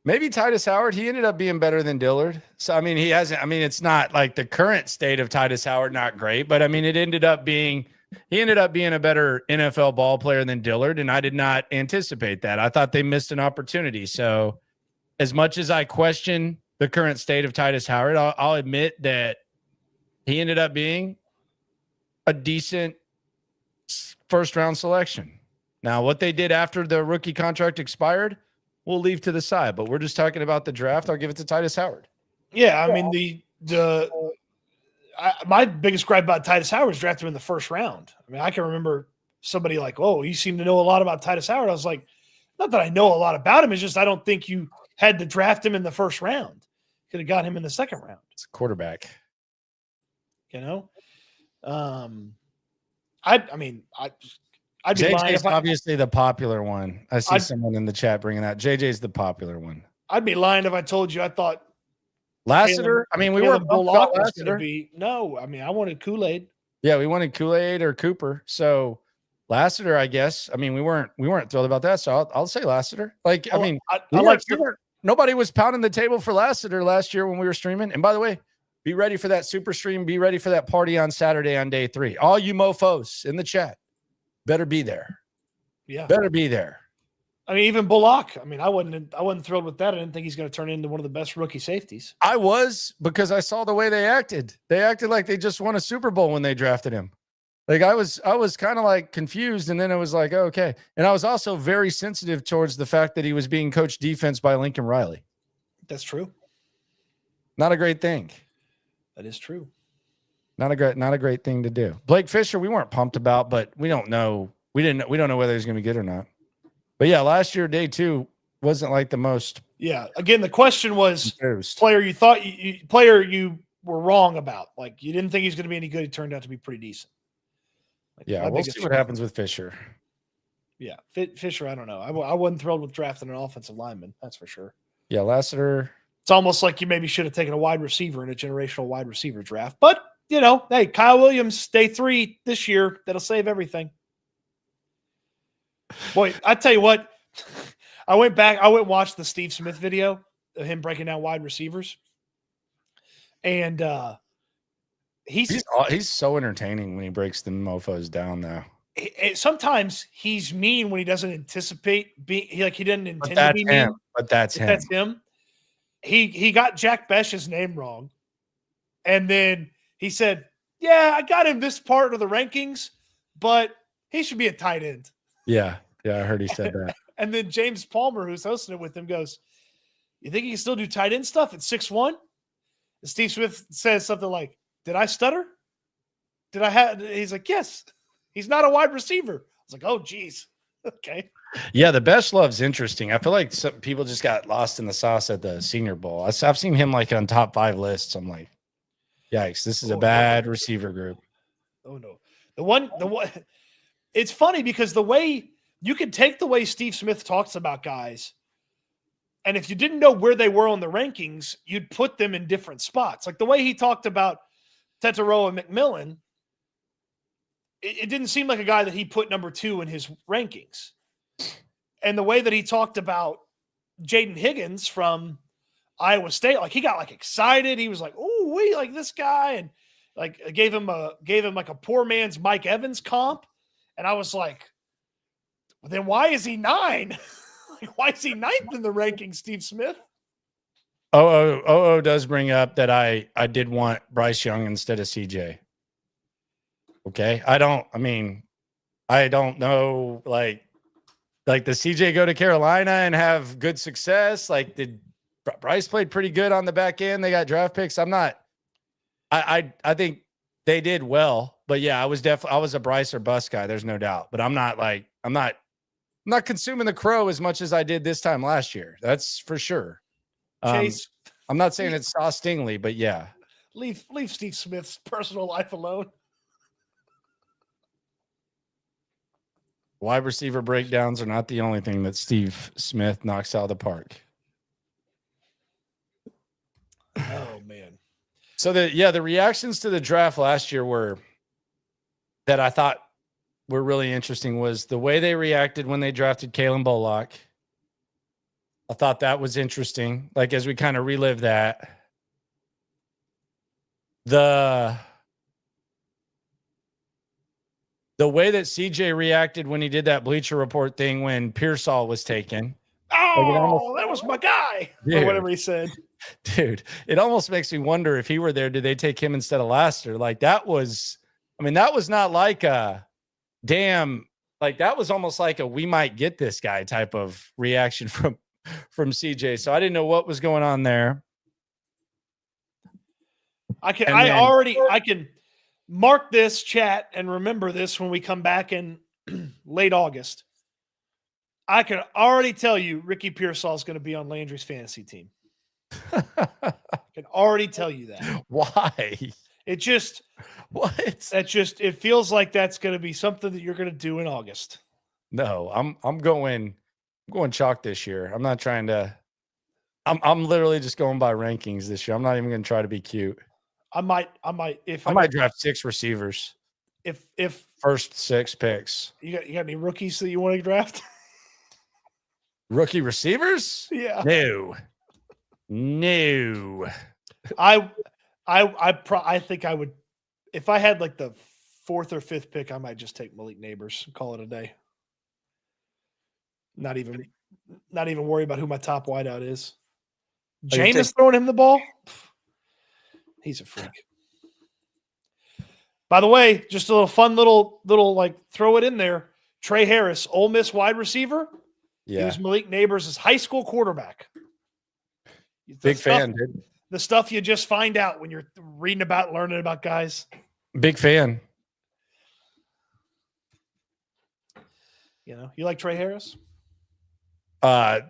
maybe Titus Howard. He ended up being better than Dillard. So, I mean, it's not like the current state of Titus Howard, not great, but I mean, he ended up being a better NFL ball player than Dillard. And I did not anticipate that. I thought they missed an opportunity. So as much as I question the current state of Titus Howard, I'll admit that he ended up being a decent first round selection. Now, what they did after the rookie contract expired, we'll leave to the side, but we're just talking about the draft. I'll give it to Titus Howard. Yeah. I mean, my biggest gripe about Titus Howard is drafted him in the first round. I mean, I can remember somebody like, oh, you seem to know a lot about Titus Howard. I was like, not that I know a lot about him. It's just, I don't think you had to draft him in the first round. Could have got him in the second round. It's a quarterback. You know? I'd be JJ's obviously the popular one. I see someone in the chat bringing that. JJ's the popular one. I'd be lying if I told you I thought Lassiter. I mean, we were Bullock was going to be. No, I mean, I wanted Kool-Aid. Yeah, we wanted Kool-Aid or Cooper. So Lassiter, I guess. I mean, we weren't thrilled about that. So I'll say Lassiter. Like, I mean, nobody was pounding the table for Lassiter last year when we were streaming. And by the way, be ready for that super stream. Be ready for that party on Saturday on day 3. All you mofos in the chat better be there. Yeah, better be there. I mean, even Bullock. I mean, I wasn't thrilled with that. I didn't think he's going to turn into one of the best rookie safeties. I was, because I saw the way they acted. They acted like they just won a Super Bowl when they drafted him. Like I was kind of like confused, and then it was like, oh, okay. And I was also very sensitive towards the fact that he was being coached defense by Lincoln Riley. That's true. Not a great thing. That is true. Not a great thing to do. Blake Fisher, we weren't pumped about, but we don't know. We don't know whether he's going to be good or not. But yeah, last year, day 2 wasn't like the most. Yeah. Again, the question was confused. Player you thought player you were wrong about. Like you didn't think he's going to be any good. He turned out to be pretty decent. Like, yeah, we'll see what happens with Fisher. Yeah, Fisher, I don't know. I wasn't thrilled with drafting an offensive lineman. That's for sure. Yeah, Lassiter. It's almost like you maybe should have taken a wide receiver in a generational wide receiver draft. But, you know, hey, Kyle Williams, day 3 this year, that'll save everything. Boy, I tell you what, I went and watched the Steve Smith video of him breaking down wide receivers. And he's so entertaining when he breaks the mofos down, though. Sometimes he's mean when he doesn't anticipate being he didn't intend to be mean. But that's him. That's him. He got Jack Besh's name wrong. And then he said, yeah, I got him this part of the rankings, but he should be a tight end. Yeah. Yeah. I heard he said that. And then James Palmer, who's hosting it with him, goes, you think he can still do tight end stuff at 6'1"? And Steve Smith says something like, did I stutter? He's like, yes. He's not a wide receiver. I was like, oh, geez. Okay. Yeah, the best love's interesting. I feel like some people just got lost in the sauce at the Senior Bowl. I've seen him like on top 5 lists. I'm like, yikes, this is a bad receiver group. Oh no. The one it's funny because the way you can take the way Steve Smith talks about guys, and if you didn't know where they were on the rankings, you'd put them in different spots. Like the way he talked about Tetaroa McMillan, it didn't seem like a guy that he put number 2 in his rankings. And the way that he talked about Jaden Higgins from Iowa State, like he got like excited. He was like, "Oh, we like this guy," and like gave him like a poor man's Mike Evans comp. And I was like, well, then why is he 9? Like, why is he 9th in the rankings, Steve Smith? OO does bring up that I did want Bryce Young instead of CJ. Okay. I don't know. Like the CJ go to Carolina and have good success. Like did Bryce played pretty good on the back end. They got draft picks. I think they did well, but yeah, I was a Bryce or bust guy. There's no doubt, but I'm not consuming the crow as much as I did this time last year. That's for sure. Chase, I'm not saying it's Sauce Stingley, but yeah, leave Steve Smith's personal life alone. Wide receiver breakdowns are not the only thing that Steve Smith knocks out of the park. Oh man. So the reactions to the draft last year were that I thought were really interesting was the way they reacted when they drafted Kalen Bullock. I thought that was interesting. Like as we kind of relive that. The way that CJ reacted when he did that Bleacher Report thing when Pearsall was taken. Oh, that was my guy. Dude, or whatever he said. Dude, it almost makes me wonder if he were there, did they take him instead of Laster? Like that was not like a damn, like that was almost like a we might get this guy type of reaction from CJ. So I didn't know what was going on there. I can mark this chat and remember this when we come back in late August. I can already tell you Ricky Pearsall is going to be on Landry's fantasy team. I can already tell you that. Why? It just it feels like that's going to be something that you're going to do in August. No, I'm going chalk this year. I'm not trying to. I'm literally just going by rankings this year. I'm not even going to try to be cute. I might draft 6 receivers. If first 6 picks. You got any rookies that you want to draft? Rookie receivers? Yeah. No. I think I would, if I had like the 4th or 5th pick, I might just take Malik Neighbors and call it a day. Not even worry about who my top wideout is. Jameis throwing him the ball. He's a freak. By the way, just a little fun little like throw it in there. Trey Harris, Ole Miss wide receiver. Yeah. He was Malik Neighbors' high school quarterback. Big fan, dude. The stuff you just find out when you're learning about guys. Big fan. You know, you like Trey Harris? The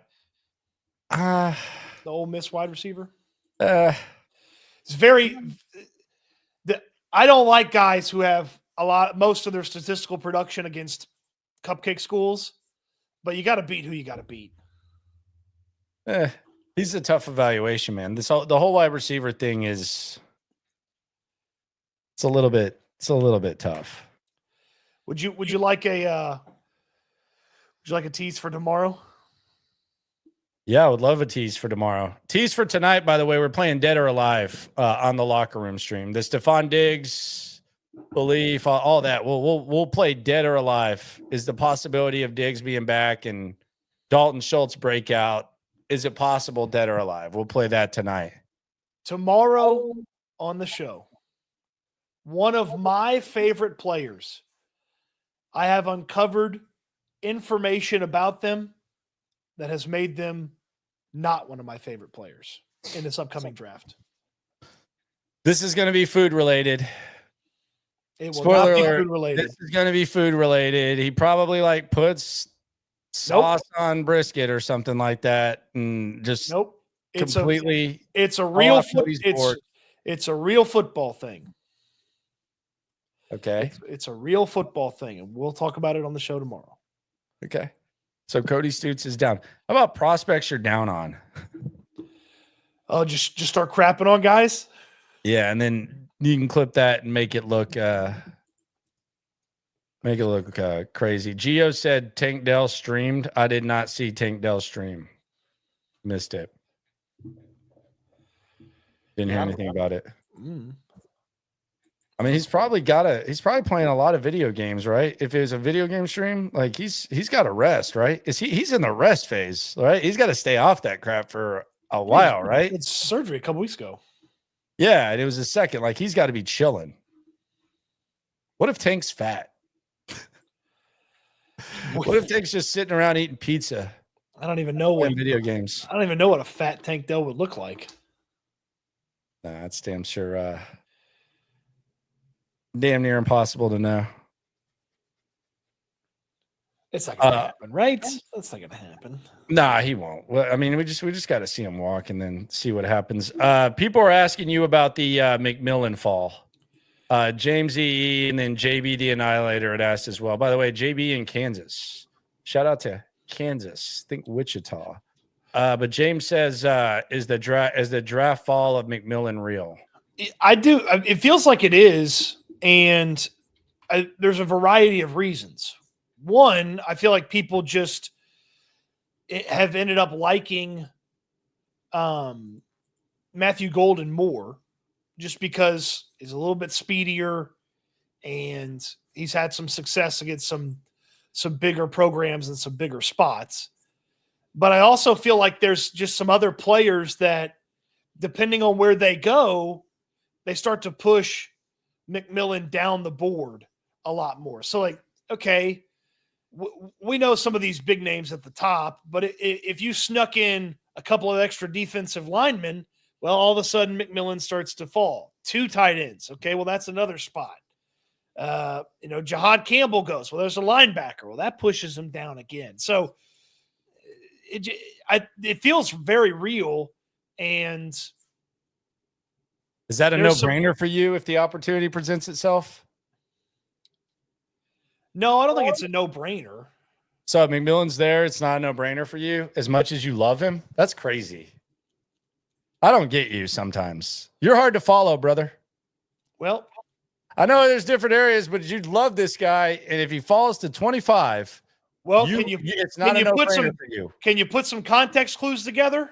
Ole Miss wide receiver? It's very I don't like guys who have most of their statistical production against cupcake schools, but you got to beat who you got to beat. He's a tough evaluation, man. The whole wide receiver thing it's a little bit tough. Would you like a tease for tomorrow? Yeah, I would love a tease for tomorrow. Tease for tonight, by the way, we're playing Dead or Alive on the Locker Room stream. The Stephon Diggs belief, all that. We'll play Dead or Alive. Is the possibility of Diggs being back and Dalton Schultz breakout? Is it possible Dead or Alive? We'll play that tonight. Tomorrow on the show, one of my favorite players I have uncovered information about them that has made them not one of my favorite players in this upcoming draft. This is going to be food related. It will Spoiler not be alert, food related. this is going to be food related. He probably like puts sauce on brisket or something like that, and just completely. It's a real it's a real football thing. Okay, it's a real football thing, and we'll talk about it on the show tomorrow. Okay, so Cody Stoots is down. How about prospects you're down on? Oh, just start crapping on guys. Yeah, and then you can clip that and make it look crazy. Gio said Tank Dell streamed. I did not see Tank Dell stream. Missed it. Didn't hear anything about it. I mean, he's probably playing a lot of video games, right? If it was a video game stream, like he's got to rest, right? He's in the rest phase, right? He's got to stay off that crap for a while, right? It's surgery a couple weeks ago. Yeah, and it was a second. Like he's got to be chilling. What if Tank's fat? What if Tank's just sitting around eating pizza? I don't even know what video games. I don't even know what a fat Tank Dell would look like. Nah, that's damn sure damn near impossible to know. It's not gonna happen, right? That's not gonna happen. Nah, he won't. Well, I mean, we just got to see him walk and then see what happens. People are asking you about the McMillan fall. James E. and then JB the Annihilator had asked as well. By the way, JB in Kansas. Shout out to Kansas. Think Wichita. But James says, is the draft fall of McMillan real? I do. It feels like it is, and there's a variety of reasons. One, I feel like people just have ended up liking Matthew Golden more just because he's a little bit speedier and he's had some success against some bigger programs and some bigger spots. But I also feel like there's just some other players that, depending on where they go, they start to push McMillan down the board a lot more. So, like, okay, we know some of these big names at the top, but if you snuck in a couple of extra defensive linemen, well, all of a sudden McMillan starts to fall. 2 tight ends. Okay, well, that's another spot. Jahad Campbell goes. Well, there's a linebacker. Well, that pushes him down again. So it feels very real. And is that a no-brainer for you if the opportunity presents itself? No, I don't think it's a no-brainer. So McMillan's there. It's not a no-brainer for you as much as you love him. That's crazy. I don't get you sometimes. You're hard to follow, brother. Well, I know there's different areas, but you'd love this guy. And if he falls to 25, well, it's not a no-brainer for you. Can you put some context clues together?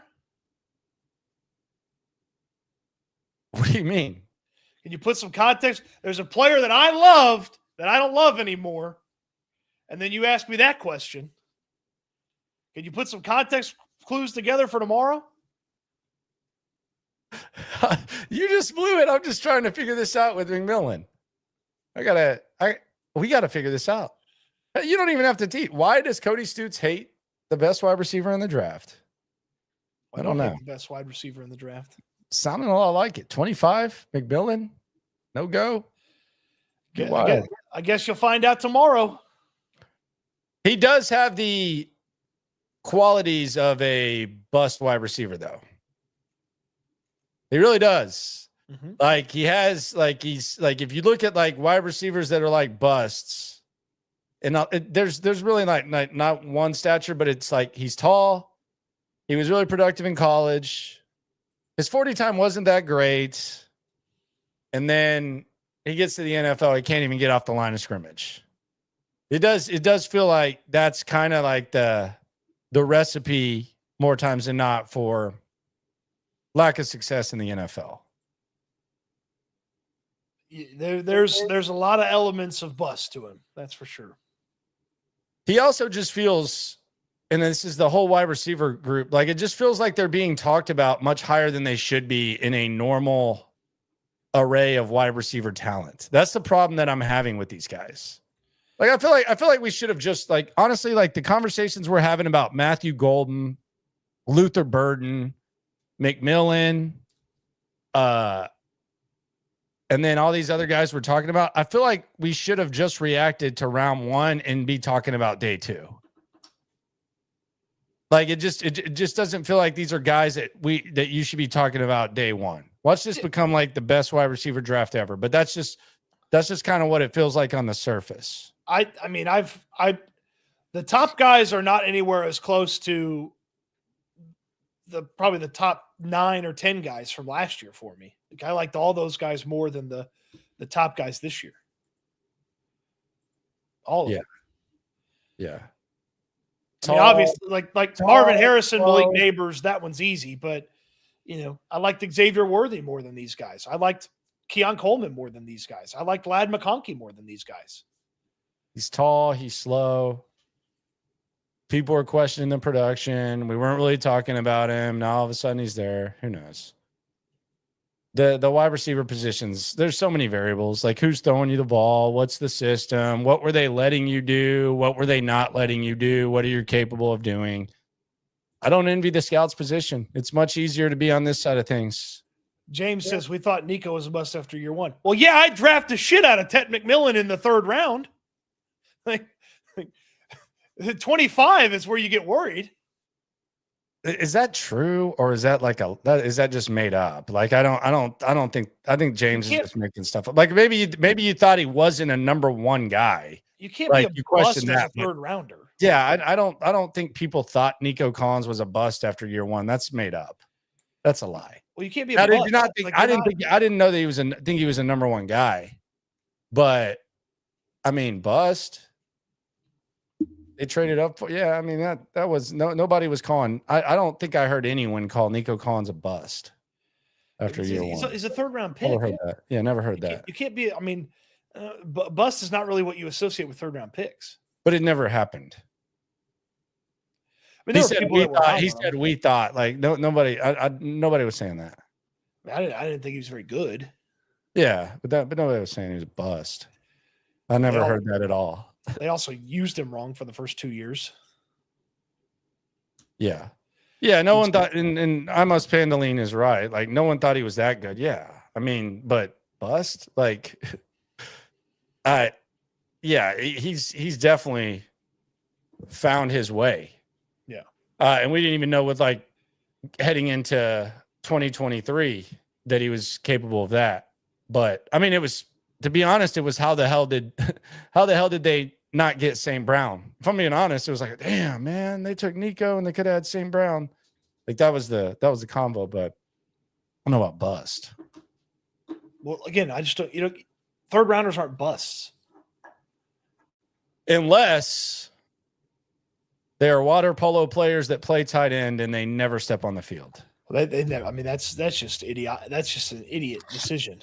What do you mean? Can you put some context? There's a player that I loved that I don't love anymore. And then you ask me that question. Can you put some context clues together for tomorrow? You just blew it. I'm just trying to figure this out with McMillan. We got to figure this out. You don't even have to teach. Why does Cody Stoots hate the best wide receiver in the draft? I don't know. The best wide receiver in the draft. Sounding a lot like it. 25, McMillan, no go. I guess you'll find out tomorrow. He does have the qualities of a bust wide receiver, though. He really does. Mm-hmm. Like if you look at like wide receivers that are like busts, and there's really not one stature, but it's like he's tall. He was really productive in college. His 40 time wasn't that great. And then he gets to the NFL. He can't even get off the line of scrimmage. It does feel like that's kind of like the recipe more times than not for lack of success in the NFL. There's a lot of elements of bust to him. That's for sure. He also just feels, and this is the whole wide receiver group, like it just feels like they're being talked about much higher than they should be in a normal array of wide receiver talent. That's the problem that I'm having with these guys. Like I feel like we should have just like honestly like the conversations we're having about Matthew Golden, Luther Burden, McMillan, and then all these other guys we're talking about. I feel like we should have just reacted to round 1 and be talking about day 2. Like it just doesn't feel like these are guys that you should be talking about day 1. Watch this become like the best wide receiver draft ever. But that's just kind of what it feels like on the surface. I mean, the top guys are not anywhere as close to probably the top 9 or 10 guys from last year for me. Like, I liked all those guys more than the top guys this year. All of them. Yeah. I mean, obviously, like Marvin Harrison, Malik Neighbors, that one's easy. But, I liked Xavier Worthy more than these guys. I liked Keon Coleman more than these guys. I liked Ladd McConkey more than these guys. He's tall. He's slow. People are questioning the production. We weren't really talking about him. Now all of a sudden he's there. Who knows? The wide receiver positions, there's so many variables. Like who's throwing you the ball? What's the system? What were they letting you do? What were they not letting you do? What are you capable of doing? I don't envy the scouts position. It's much easier to be on this side of things. James says, we thought Nico was a bust after year 1. Well, yeah, I drafted the shit out of Tet McMillan in the 3rd round. Like 25 is where you get worried. Is that true, or is that is that just made up? Like I think James is just making stuff up. Like maybe you thought he wasn't a number 1 guy. You can't be a bust as a 3rd rounder. Yeah, I don't think people thought Nico Collins was a bust after year 1. That's made up. That's a lie. Well, you can't be a bust. I didn't know that he was a number 1 guy. But I mean, bust. They traded up for, I mean, that was nobody was calling. I don't think I heard anyone call Nico Collins a bust after year 1. He's a 3rd round pick. Never heard that. Yeah, never heard that. You can't be, I mean, bust is not really what you associate with 3rd round picks. But it never happened. I mean, he said we thought like nobody was saying that. I didn't think he was very good. Yeah, but nobody was saying he was a bust. I never heard that at all. They also used him wrong for the first 2 years. Yeah. Yeah, no one thought, and Amos Pandaline is right. Like, no one thought he was that good. Yeah. I mean, but bust? Like, he's definitely found his way. Yeah. And we didn't even know with, like, heading into 2023 that he was capable of that. But, I mean, it was, to be honest, it was how the hell did they not get St. Brown? If I'm being honest, it was like, damn, man, they took Nico and they could have had St. Brown. Like that was the combo, but I don't know about bust. Well, again, I just don't, 3rd rounders aren't busts. Unless they are water polo players that play tight end and they never step on the field. They never, I mean, that's just idiot. That's just an idiot decision.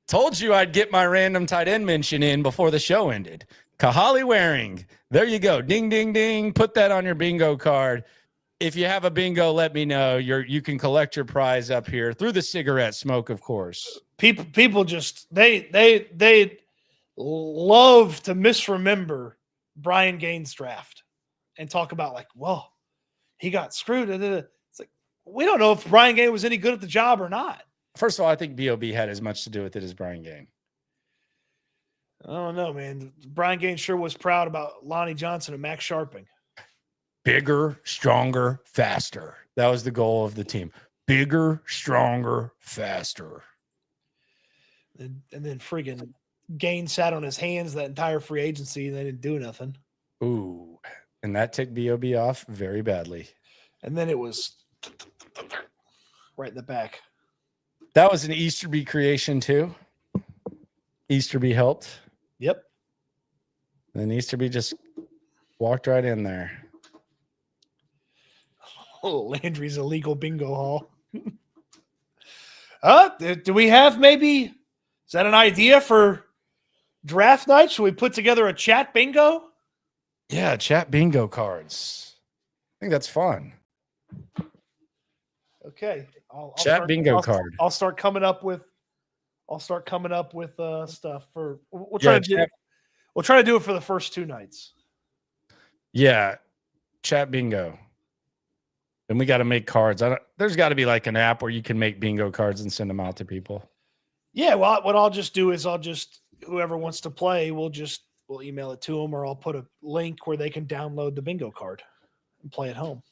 Told you I'd get my random tight end mention in before the show ended. Kahali Waring. There you go. Ding, ding, ding. Put that on your bingo card. If you have a bingo, let me know. You can collect your prize up here through the cigarette smoke, of course. People just they love to misremember Brian Gaines' draft and talk about like, well, he got screwed. It's like, we don't know if Brian Gaines was any good at the job or not. First of all, I think B.O.B. had as much to do with it as Brian Gaines. I don't know, man. Brian Gaines sure was proud about Lonnie Johnson and Max Sharping. Bigger, stronger, faster. That was the goal of the team. Bigger, stronger, faster. And then friggin' Gaines sat on his hands that entire free agency and they didn't do nothing. Ooh. And that ticked B.O.B. off very badly. And then it was right in the back. That was an Easterby creation too. Easterby helped. Yep. And then Easterby just walked right in there. Oh, Landry's illegal bingo hall. Do we have maybe, is that an idea for draft night? Should we put together a chat bingo? Yeah, chat bingo cards. I think that's fun. Okay. Chat bingo card. I'll start coming up with I'll start coming up with stuff for. We'll Yeah, try to do. We'll try to do it for the first 2 nights. Yeah, chat bingo. And we got to make cards. There's got to be like an app where you can make bingo cards and send them out to people. Yeah, well, what I'll just do is whoever wants to play, we'll email it to them, or I'll put a link where they can download the bingo card and play at home.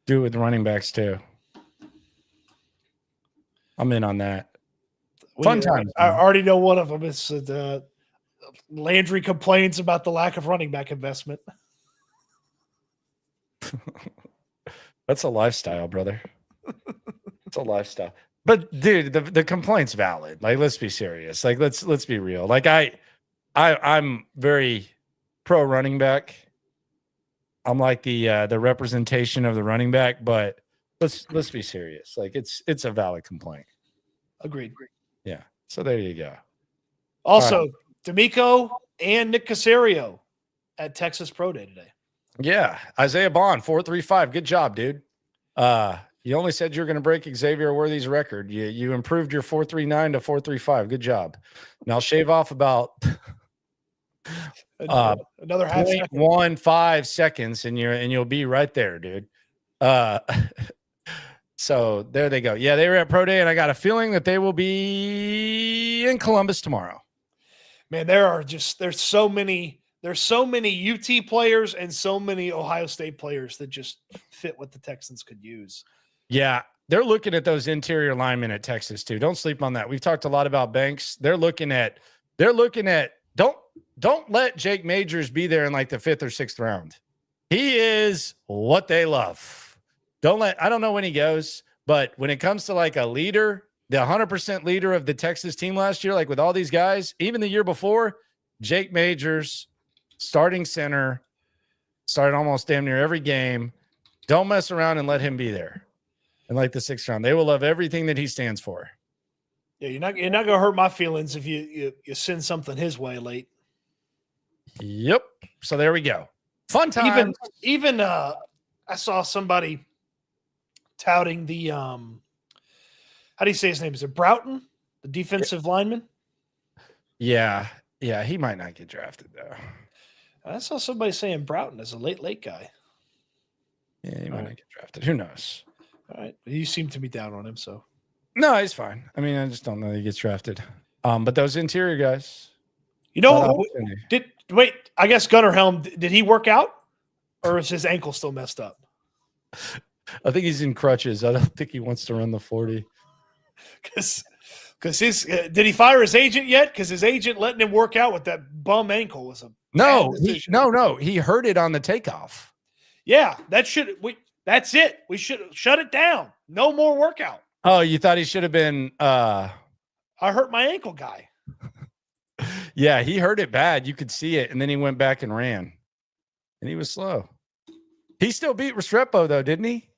Do it with running backs too. I'm in on that. Fun times. I already know one of them. It's Landry complains about the lack of running back investment. That's a lifestyle, brother. It's a lifestyle. But dude, the complaint's valid. Like, let's be serious. Like, let's be real. Like, I'm very pro running back. I'm like the representation of the running back, but let's be serious. Like, it's a valid complaint. Agreed. Yeah. So there you go. Also, right. D'Amico and Nick Caserio at Texas Pro Day today. Yeah. Isaiah Bond, 4.35. Good job, dude. You only said you were going to break Xavier Worthy's record. You improved your 4.39 to 4.35. Good job. Now shave off about another half 0.15 seconds, and you'll be right there, dude. So there they go. Yeah, they were at Pro Day, and I got a feeling that they will be in Columbus tomorrow. Man, there's so many UT players and so many Ohio State players that just fit what the Texans could use. Yeah, they're looking at those interior linemen at Texas too. Don't sleep on that. We've talked a lot about Banks. They're looking at don't let Jake Majors be there in like the 5th or 6th round. He is what they love. I don't know when he goes, but when it comes to like a leader, the 100% leader of the Texas team last year, like with all these guys, even the year before, Jake Majors, starting center, started almost damn near every game. Don't mess around and let him be there. In like the 6th round, they will love everything that he stands for. Yeah, you're not gonna hurt my feelings if you send something his way late. Yep. So there we go. Fun time. Even I saw somebody touting the how do you say his name? Is it Broughton, the defensive lineman? Yeah, he might not get drafted though. I saw somebody saying Broughton is a late guy. Yeah, he might not get drafted. Who knows? All right, you seem to be down on him, so no, he's fine. I mean, I just don't know that he gets drafted. But those interior guys, I guess Gunnar Helm, did he work out, or is his ankle still messed up? I think he's in crutches. I don't think he wants to run the 40. Because did he fire his agent yet? Because his agent letting him work out with that bum ankle was a no. He hurt it on the takeoff. Yeah, that's it. We should shut it down. No more workout. Oh, you thought he should have been? I hurt my ankle, guy. Yeah, he hurt it bad. You could see it, and then he went back and ran, and he was slow. He still beat Restrepo though, didn't he?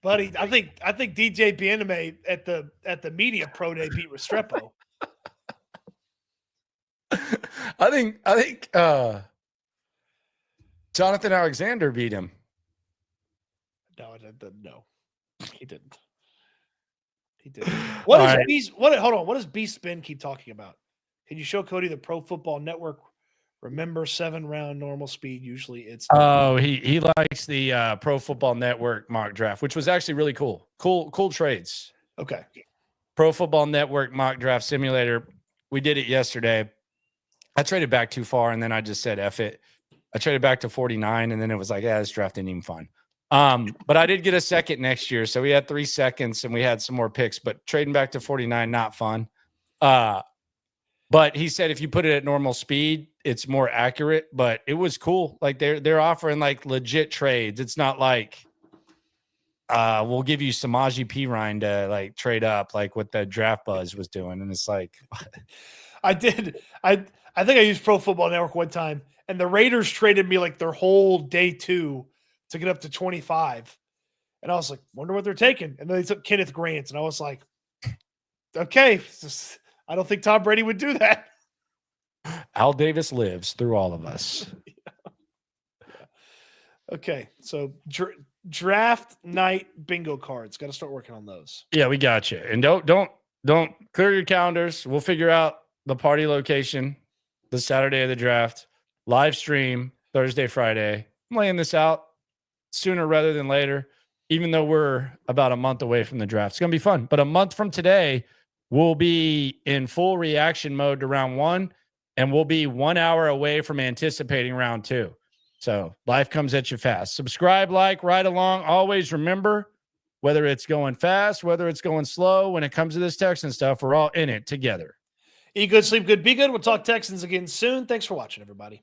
Buddy, I think DJ Bieneme at the media pro day beat Restrepo. I think Jonathan Alexander beat him. No, he didn't. He didn't. What does B Spin keep talking about? Can you show Cody the Pro Football Network? Remember 7-round normal speed. Usually it's. Oh, he likes the Pro Football Network mock draft, which was actually really cool. Cool trades. Okay. Pro Football Network mock draft simulator. We did it yesterday. I traded back too far, and then I just said F it. I traded back to 49, and then it was like, this draft ain't even fun. But I did get a second next year, so we had 3 seconds, and we had some more picks. But trading back to 49, not fun. But he said if you put it at normal speed, it's more accurate. But it was cool. Like they're offering like legit trades. It's not like we'll give you Samaje Perine to like trade up, like what the Draft Buzz was doing. And it's like, I think I used Pro Football Network one time, and the Raiders traded me like their whole day 2 to get up to 25. And I was like, wonder what they're taking. And then they took Kenneth Grant, and I was like, okay. I don't think Tom Brady would do that. Al Davis lives through all of us. Yeah. Okay, so draft night bingo cards. Got to start working on those. Yeah, we got you. And don't clear your calendars. We'll figure out the party location the Saturday of the draft. Live stream Thursday, Friday. I'm laying this out sooner rather than later, even though we're about a month away from the draft. It's going to be fun. But a month from today, we'll be in full reaction mode to round 1, and we'll be 1 hour away from anticipating round 2. So life comes at you fast. Subscribe, like, ride along. Always remember, whether it's going fast, whether it's going slow, when it comes to this Texan stuff, we're all in it together. Eat good, sleep good, be good. We'll talk Texans again soon. Thanks for watching, everybody.